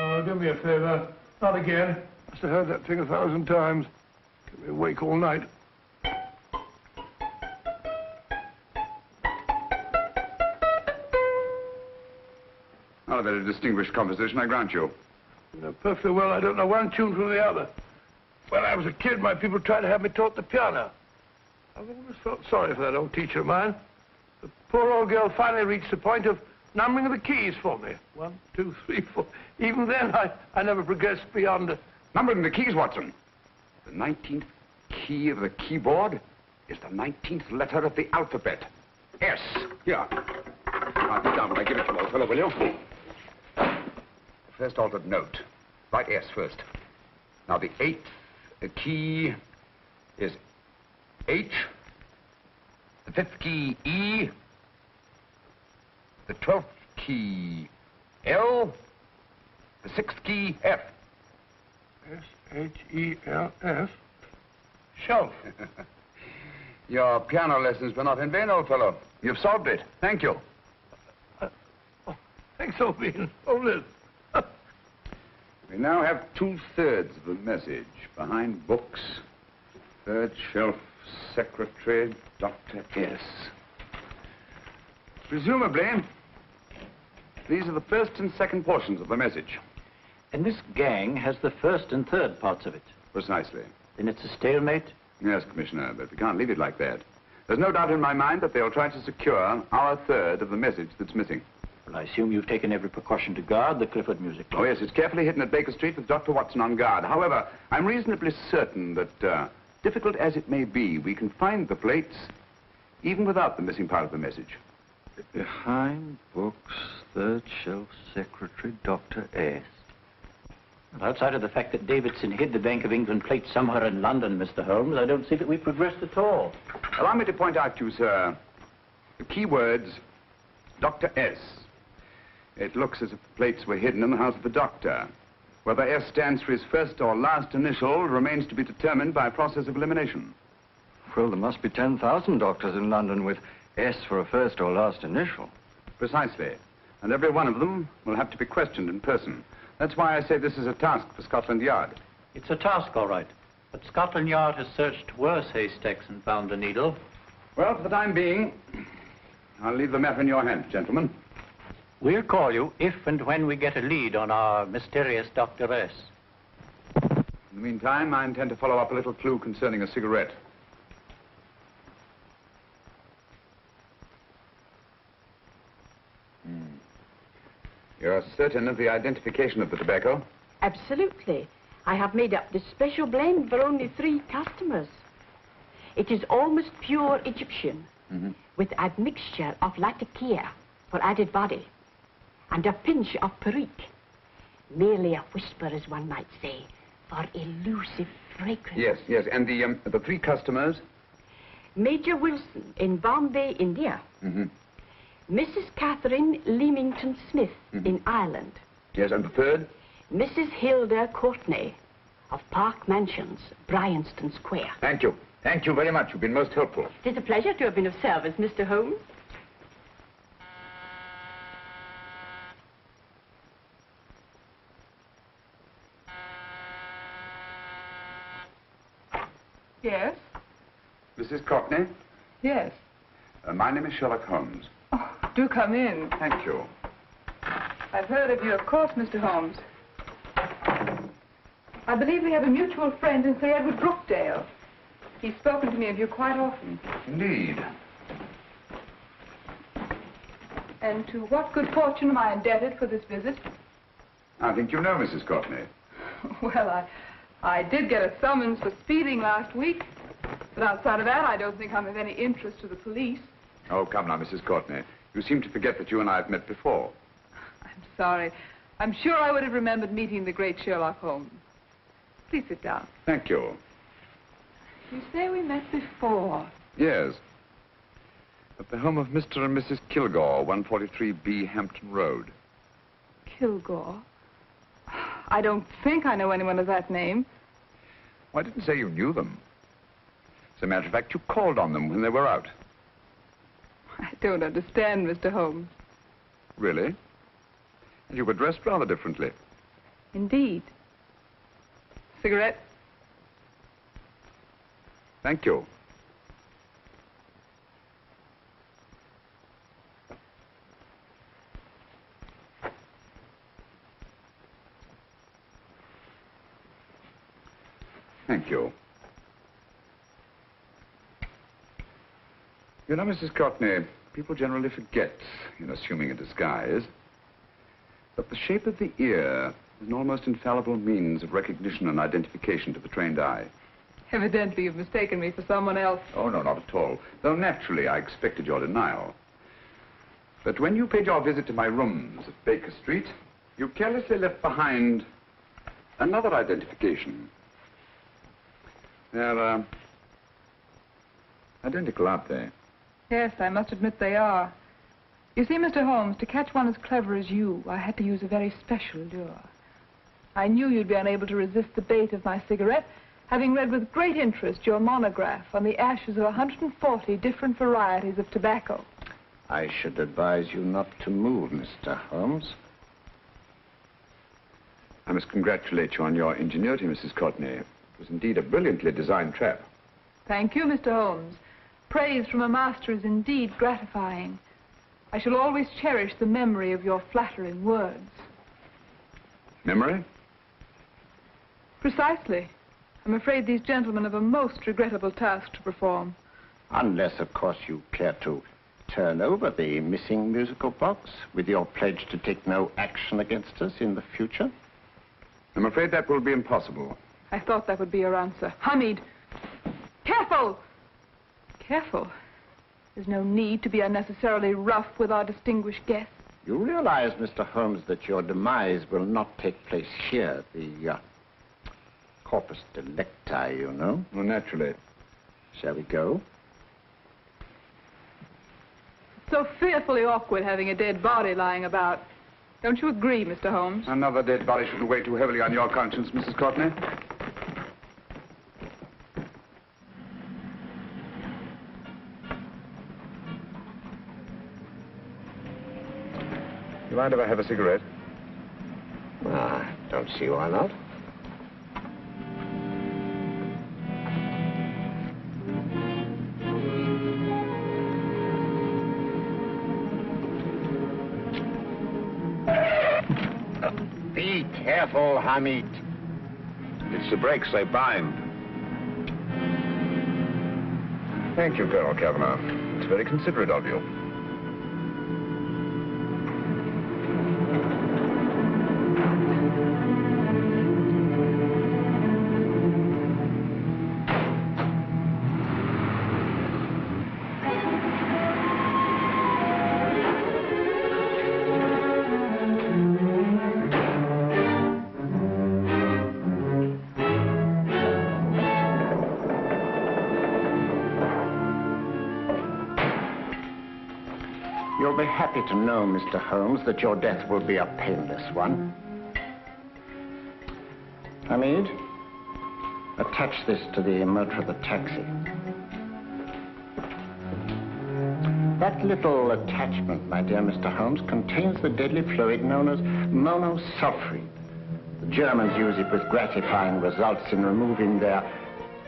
Oh, do me a favor. Not again. Must have heard that thing 1,000 times. Kept me awake all night. Not a very distinguished composition, I grant you. You know perfectly well I don't know one tune from the other. When I was a kid, my people tried to have me taught the piano. I've always felt sorry for that old teacher of mine. The poor old girl finally reached the point of numbering the keys for me. 1, 2, 3, 4. Even then, I never progressed beyond it. Numbering the keys, Watson. The 19th key of the keyboard is the 19th letter of the alphabet. S. Here. Write it down when I give it to you, old fellow, will you? First altered note. Write S first. Now, the 8th key is H. The 5th key, E. The 12th key, L. The 6th key, F. S-H-E-L-F. Shelf. Your piano lessons were not in vain, old fellow. You've solved it. Thank you. Thanks, old bean. Oh, Liz. We now have 2/3 of the message. Behind books, 3rd shelf, secretary, Dr. S. Presumably, these are the first and second portions of the message. And this gang has the first and third parts of it. Precisely. Then it's a stalemate? Yes, Commissioner, but we can't leave it like that. There's no doubt in my mind that they'll try to secure our third of the message that's missing. Well, I assume you've taken every precaution to guard the Clifford music box. Oh, yes, it's carefully hidden at Baker Street with Dr. Watson on guard. However, I'm reasonably certain that, difficult as it may be, we can find the plates even without the missing part of the message. Behind books, 3rd shelf, secretary, Dr. S. Well, outside of the fact that Davidson hid the Bank of England plate somewhere in London, Mr. Holmes, I don't see that we progressed at all. Allow me to point out to you, sir, the key words, Dr. S. It looks as if the plates were hidden in the house of the doctor. Whether S stands for his first or last initial remains to be determined by a process of elimination. Well, there must be 10,000 doctors in London with S for a first or last initial. Precisely. And every one of them will have to be questioned in person. That's why I say this is a task for Scotland Yard. It's a task, all right. But Scotland Yard has searched worse haystacks and found a needle. Well, for the time being, I'll leave the matter in your hands, gentlemen. We'll call you if and when we get a lead on our mysterious Dr. S. In the meantime, I intend to follow up a little clue concerning a cigarette. You're certain of the identification of the tobacco? Absolutely. I have made up this special blend for only 3 customers. It is almost pure Egyptian, with a mixture of latakia for added body, and a pinch of perique. Merely a whisper, as one might say, for elusive fragrance. Yes, yes. And the 3 customers? Major Wilson in Bombay, India. Mrs. Catherine Leamington Smith in Ireland. Yes, and the 3rd? Mrs. Hilda Courtney of Park Mansions, Bryanston Square. Thank you. Thank you very much. You've been most helpful. It is a pleasure to have been of service, Mr. Holmes. Yes? Mrs. Courtney? Yes. My name is Sherlock Holmes. Oh, do come in. Thank you. I've heard of you, of course, Mr. Holmes. I believe we have a mutual friend in Sir Edward Brookdale. He's spoken to me of you quite often. Indeed. And to what good fortune am I indebted for this visit? I think you know Mrs. Courtney. Well, I did get a summons for speeding last week. But outside of that, I don't think I'm of any interest to the police. Oh, come now, Mrs. Courtney. You seem to forget that you and I have met before. I'm sorry. I'm sure I would have remembered meeting the great Sherlock Holmes. Please sit down. Thank you. You say we met before. Yes. At the home of Mr. and Mrs. Kilgore, 143B Hampton Road. Kilgore? I don't think I know anyone of that name. Well, I didn't say you knew them. As a matter of fact, you called on them when they were out. I don't understand, Mr. Holmes. Really? And you were dressed rather differently. Indeed. Cigarette? Thank you. Thank you. You know, Mrs. Courtney, people generally forget, in assuming a disguise, that the shape of the ear is an almost infallible means of recognition and identification to the trained eye. Evidently, you've mistaken me for someone else. Oh, no, not at all. Though naturally, I expected your denial. But when you paid your visit to my rooms at Baker Street, you carelessly left behind another identification. They're, identical, aren't they? Yes, I must admit they are. You see, Mr. Holmes, to catch one as clever as you, I had to use a very special lure. I knew you'd be unable to resist the bait of my cigarette, having read with great interest your monograph on the ashes of 140 different varieties of tobacco. I should advise you not to move, Mr. Holmes. I must congratulate you on your ingenuity, Mrs. Courtney. It was indeed a brilliantly designed trap. Thank you, Mr. Holmes. Praise from a master is indeed gratifying. I shall always cherish the memory of your flattering words. Memory? Precisely. I'm afraid these gentlemen have a most regrettable task to perform. Unless, of course, you care to turn over the missing musical box with your pledge to take no action against us in the future. I'm afraid that will be impossible. I thought that would be your answer. Hamid! Careful! Careful. There's no need to be unnecessarily rough with our distinguished guests. You realize, Mr. Holmes, that your demise will not take place here. The corpus delicti, you know. Well, naturally. Shall we go? It's so fearfully awkward having a dead body lying about. Don't you agree, Mr. Holmes? Another dead body shouldn't weigh too heavily on your conscience, Mrs. Courtney. You mind if I have a cigarette? Don't see why not. Be careful, Hamid. It's the brakes they bind. Thank you, Colonel Kavanagh. It's very considerate of you. You'll be happy to know, Mr. Holmes, that your death will be a painless one. Hamid, attach this to the motor of the taxi. That little attachment, my dear Mr. Holmes, contains the deadly fluid known as monosulfide. The Germans use it with gratifying results in removing their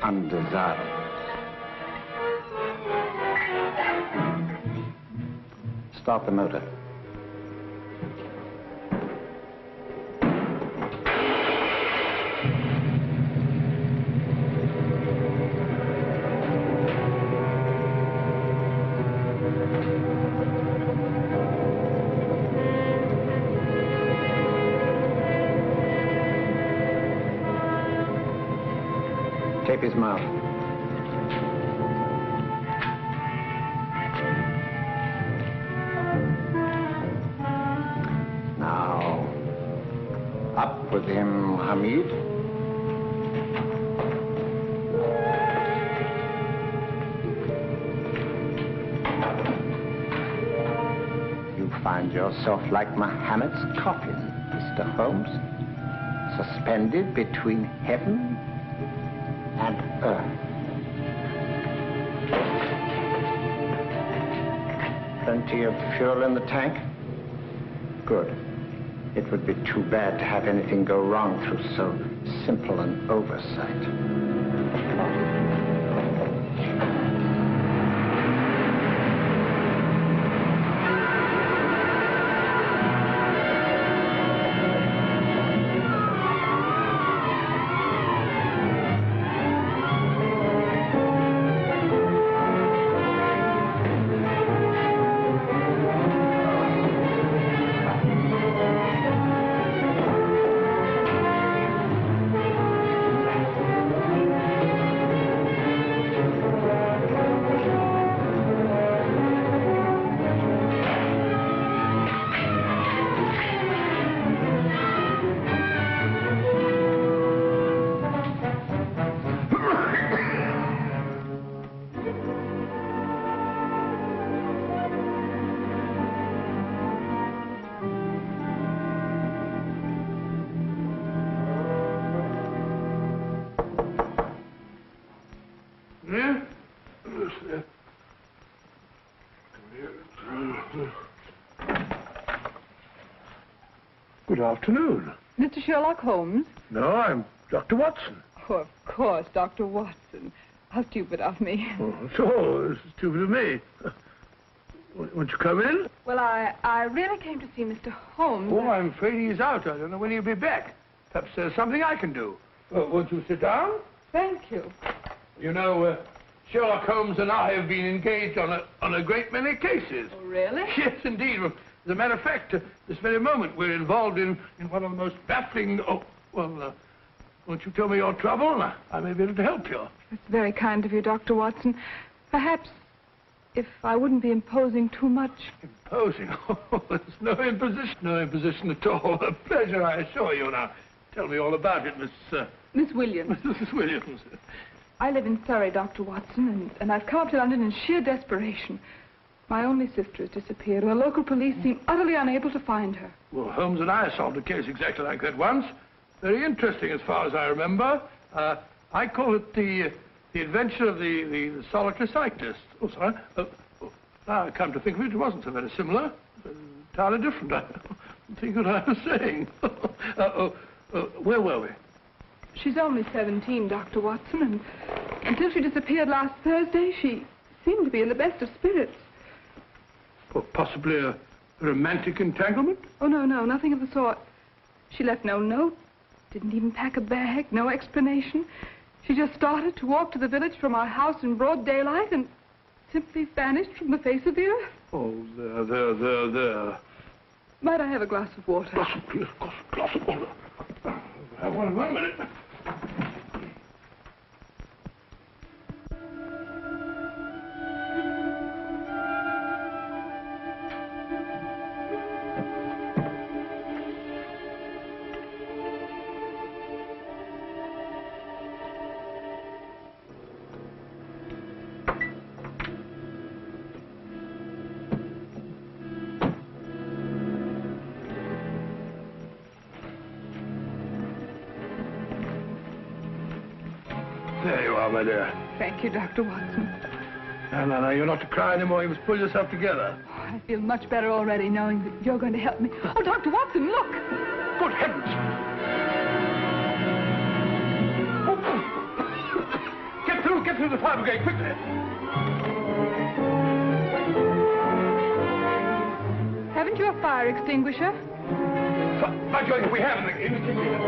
undesirables. Start the motor. Tape his mouth. Up with him, Hamid. You find yourself like Muhammad's coffin, Mr. Holmes, suspended between heaven and earth. Plenty of fuel in the tank? Good. It would be too bad to have anything go wrong through so simple an oversight. Good afternoon. Mr. Sherlock Holmes? No, I'm Dr. Watson. Oh, of course, Dr. Watson. How stupid of me. Oh, so stupid of me. Won't you come in? Well, I really came to see Mr. Holmes. Oh, I'm afraid he's out. I don't know when he'll be back. Perhaps there's something I can do. Won't you sit down? Thank you. You know, Sherlock Holmes and I have been engaged on a great many cases. Oh, really? Yes, indeed. As a matter of fact, this very moment we're involved in one of the most baffling... Oh, well, won't you tell me your trouble, and I may be able to help you. It's very kind of you, Dr. Watson. Perhaps if I wouldn't be imposing too much. Imposing? Oh, there's no imposition. No imposition at all. A pleasure, I assure you. Now, tell me all about it, Miss Williams. Mrs. Williams. I live in Surrey, Dr. Watson, and I've come up to London in sheer desperation. My only sister has disappeared, and the local police seem utterly unable to find her. Well, Holmes and I solved a case exactly like that once. Very interesting as far as I remember. I call it the adventure of the solitary cyclist. Oh, sorry. Now I come to think of it, it wasn't so very similar. Entirely different. I don't think what I was saying. Where were we? She's only 17, Dr. Watson, and until she disappeared last Thursday, she seemed to be in the best of spirits. Well, possibly a romantic entanglement? Oh, no, nothing of the sort. She left no note, didn't even pack a bag, no explanation. She just started to walk to the village from our house in broad daylight and simply vanished from the face of the earth. Oh, there. Might I have a glass of water? Glass of water. Have one minute. There you are, my dear. Thank you, Dr. Watson. No, you're not to cry anymore. You must pull yourself together. Oh, I feel much better already knowing that you're going to help me. Oh, Dr. Watson, look! Good heavens! Get through the fire brigade, quickly! Haven't you a fire extinguisher? By George, we have in the kitchen here.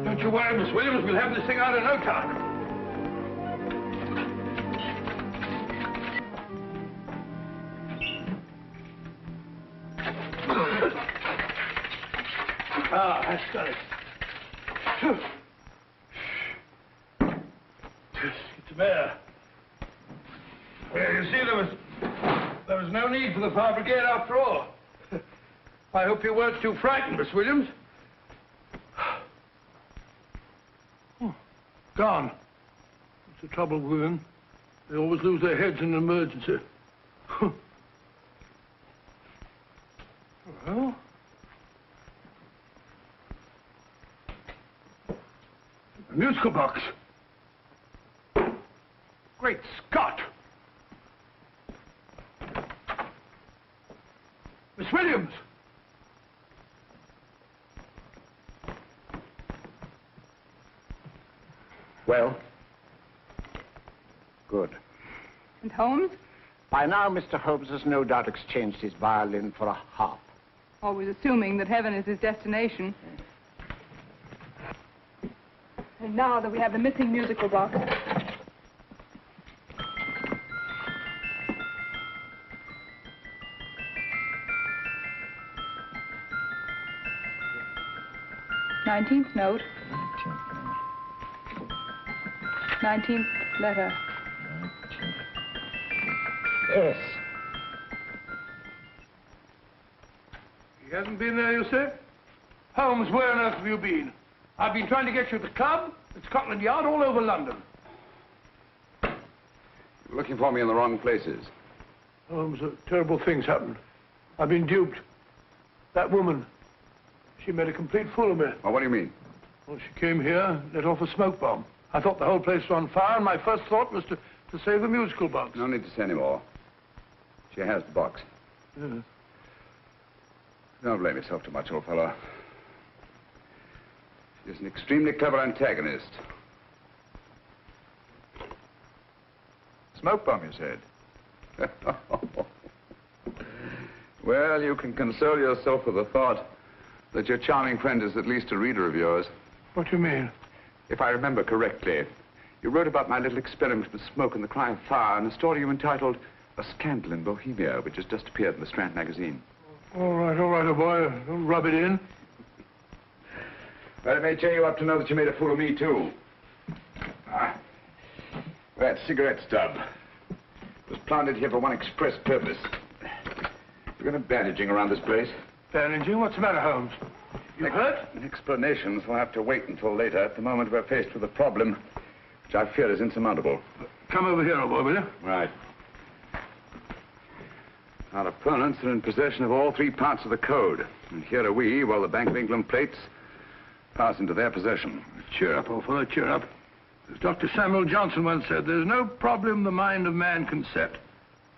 Don't you worry, Miss Williams. We'll have this thing out in no time. That's got it. It's a bear. Well, you see, there was no need for the fire brigade after all. I hope you weren't too frightened, Miss Williams. Oh, gone. That's the trouble with women. They always lose their heads in an emergency. Well... a musical box. Great Scott! Miss Williams! Well? Good. And Holmes? By now, Mr. Holmes has no doubt exchanged his violin for a harp. Always assuming that heaven is his destination. And now that we have the missing musical box. Nineteenth note. 19th letter. Yes. He hasn't been there, you say? Holmes, where on earth have you been? I've been trying to get you at the club, at Scotland Yard, all over London. You're looking for me in the wrong places. Holmes, terrible things happened. I've been duped. That woman, she made a complete fool of me. Well, what do you mean? Well, she came here, let off a smoke bomb. I thought the whole place was on fire, and my first thought was to save the musical box. No need to say any more. She has the box. Yes. Don't blame yourself too much, old fellow. She's an extremely clever antagonist. Smoke bomb, you said? Well, you can console yourself with the thought that your charming friend is at least a reader of yours. What do you mean? If I remember correctly, you wrote about my little experiment with smoke and the cry of fire in a story you entitled A Scandal in Bohemia, which has just appeared in the Strand magazine. All right, old boy. Don't rub it in. Well, it may cheer you up to know that you made a fool of me, too. That cigarette stub was planted here for one express purpose. You're going to bandaging around this place. Bandaging? What's the matter, Holmes? You hurt? Explanations will have to wait until later. At the moment, we're faced with a problem which I fear is insurmountable. Come over here, old boy, will you? Right. Our opponents are in possession of all 3 parts of the code. And here are we, while the Bank of England plates pass into their possession. Cheer up, old fellow, cheer up. As Dr. Samuel Johnson once said, there's no problem the mind of man can set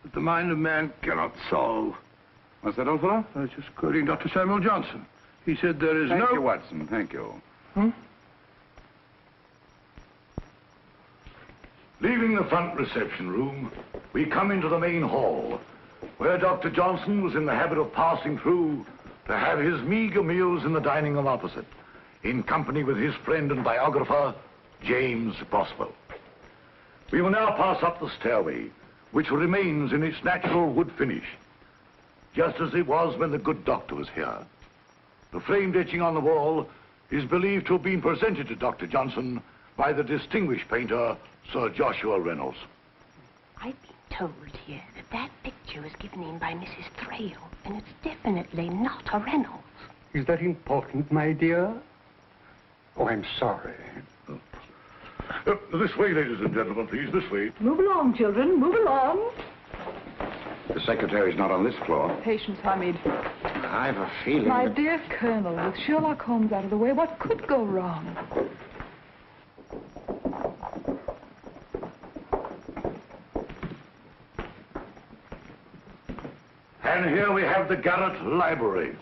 that the mind of man cannot solve. What's that, old fellow? I was just quoting Dr. Samuel Johnson. He said there is Thank you, Watson. Thank you. Leaving the front reception room, we come into the main hall, where Dr. Johnson was in the habit of passing through to have his meager meals in the dining room opposite, in company with his friend and biographer, James Boswell. We will now pass up the stairway, which remains in its natural wood finish, just as it was when the good doctor was here. The framed etching on the wall is believed to have been presented to Dr. Johnson by the distinguished painter, Sir Joshua Reynolds. I've been told here that picture was given in by Mrs. Thrale, and it's definitely not a Reynolds. Is that important, my dear? Oh, I'm sorry. This way, ladies and gentlemen, please, this way. Move along, children, move along. The secretary's not on this floor. Patience, Hamid. I have a feeling My that... dear Colonel, with Sherlock Holmes out of the way, what could go wrong? And here we have the Garrett Library,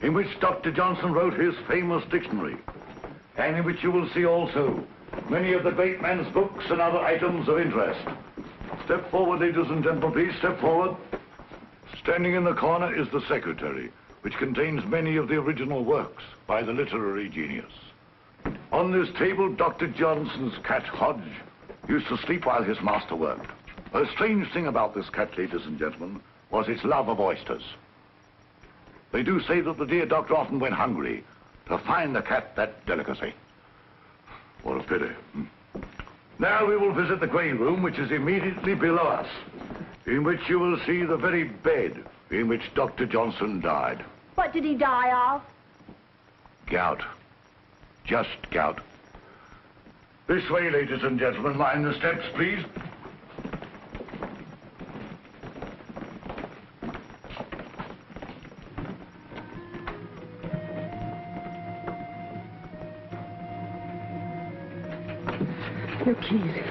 in which Dr. Johnson wrote his famous dictionary, and in which you will see also many of the great man's books and other items of interest. Step forward, ladies and gentlemen, please, step forward. Standing in the corner is the secretary, which contains many of the original works by the literary genius. On this table, Dr. Johnson's cat, Hodge, used to sleep while his master worked. A strange thing about this cat, ladies and gentlemen, was its love of oysters. They do say that the dear doctor often went hungry to find the cat that delicacy. What a pity. Now we will visit the grain room, which is immediately below us, in which you will see the very bed in which Dr. Johnson died. What did he die of? Gout. Just gout. This way, ladies and gentlemen. Mind the steps, please. Your keys.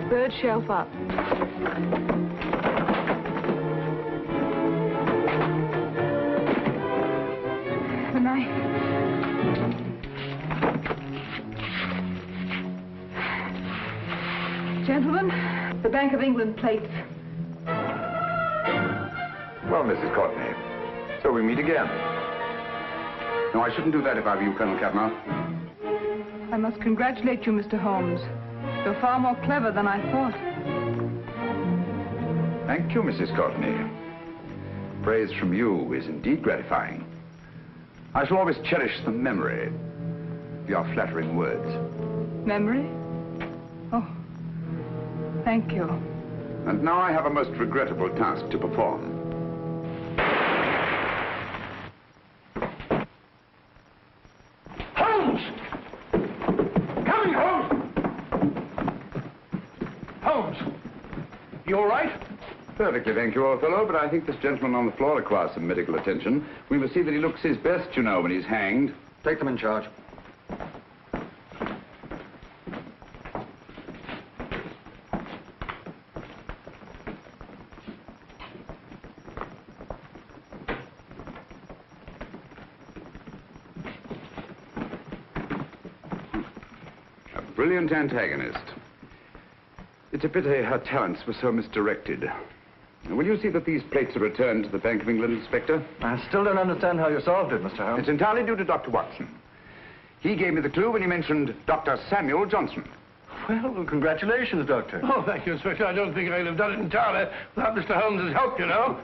Third shelf up. The knife. Gentlemen, the Bank of England plates. Well, Mrs. Courtney, so we meet again. No, I shouldn't do that if I were you, Colonel Cavanaugh. I must congratulate you, Mr. Holmes. You're far more clever than I thought. Thank you, Mrs. Courtney. Praise from you is indeed gratifying. I shall always cherish the memory of your flattering words. Memory? Oh, thank you. And now I have a most regrettable task to perform. Holmes! Coming, Holmes! Holmes! You all right? Perfectly, thank you, old fellow, but I think this gentleman on the floor requires some medical attention. We must see that he looks his best, you know, when he's hanged. Take them in charge. A brilliant antagonist. It's a pity her talents were so misdirected. Will you see that these plates are returned to the Bank of England, Inspector? I still don't understand how you solved it, Mr. Holmes. It's entirely due to Dr. Watson. He gave me the clue when he mentioned Dr. Samuel Johnson. Well, congratulations, Doctor. Oh, thank you, Inspector. I don't think I'd have done it entirely without Mr. Holmes's help, you know.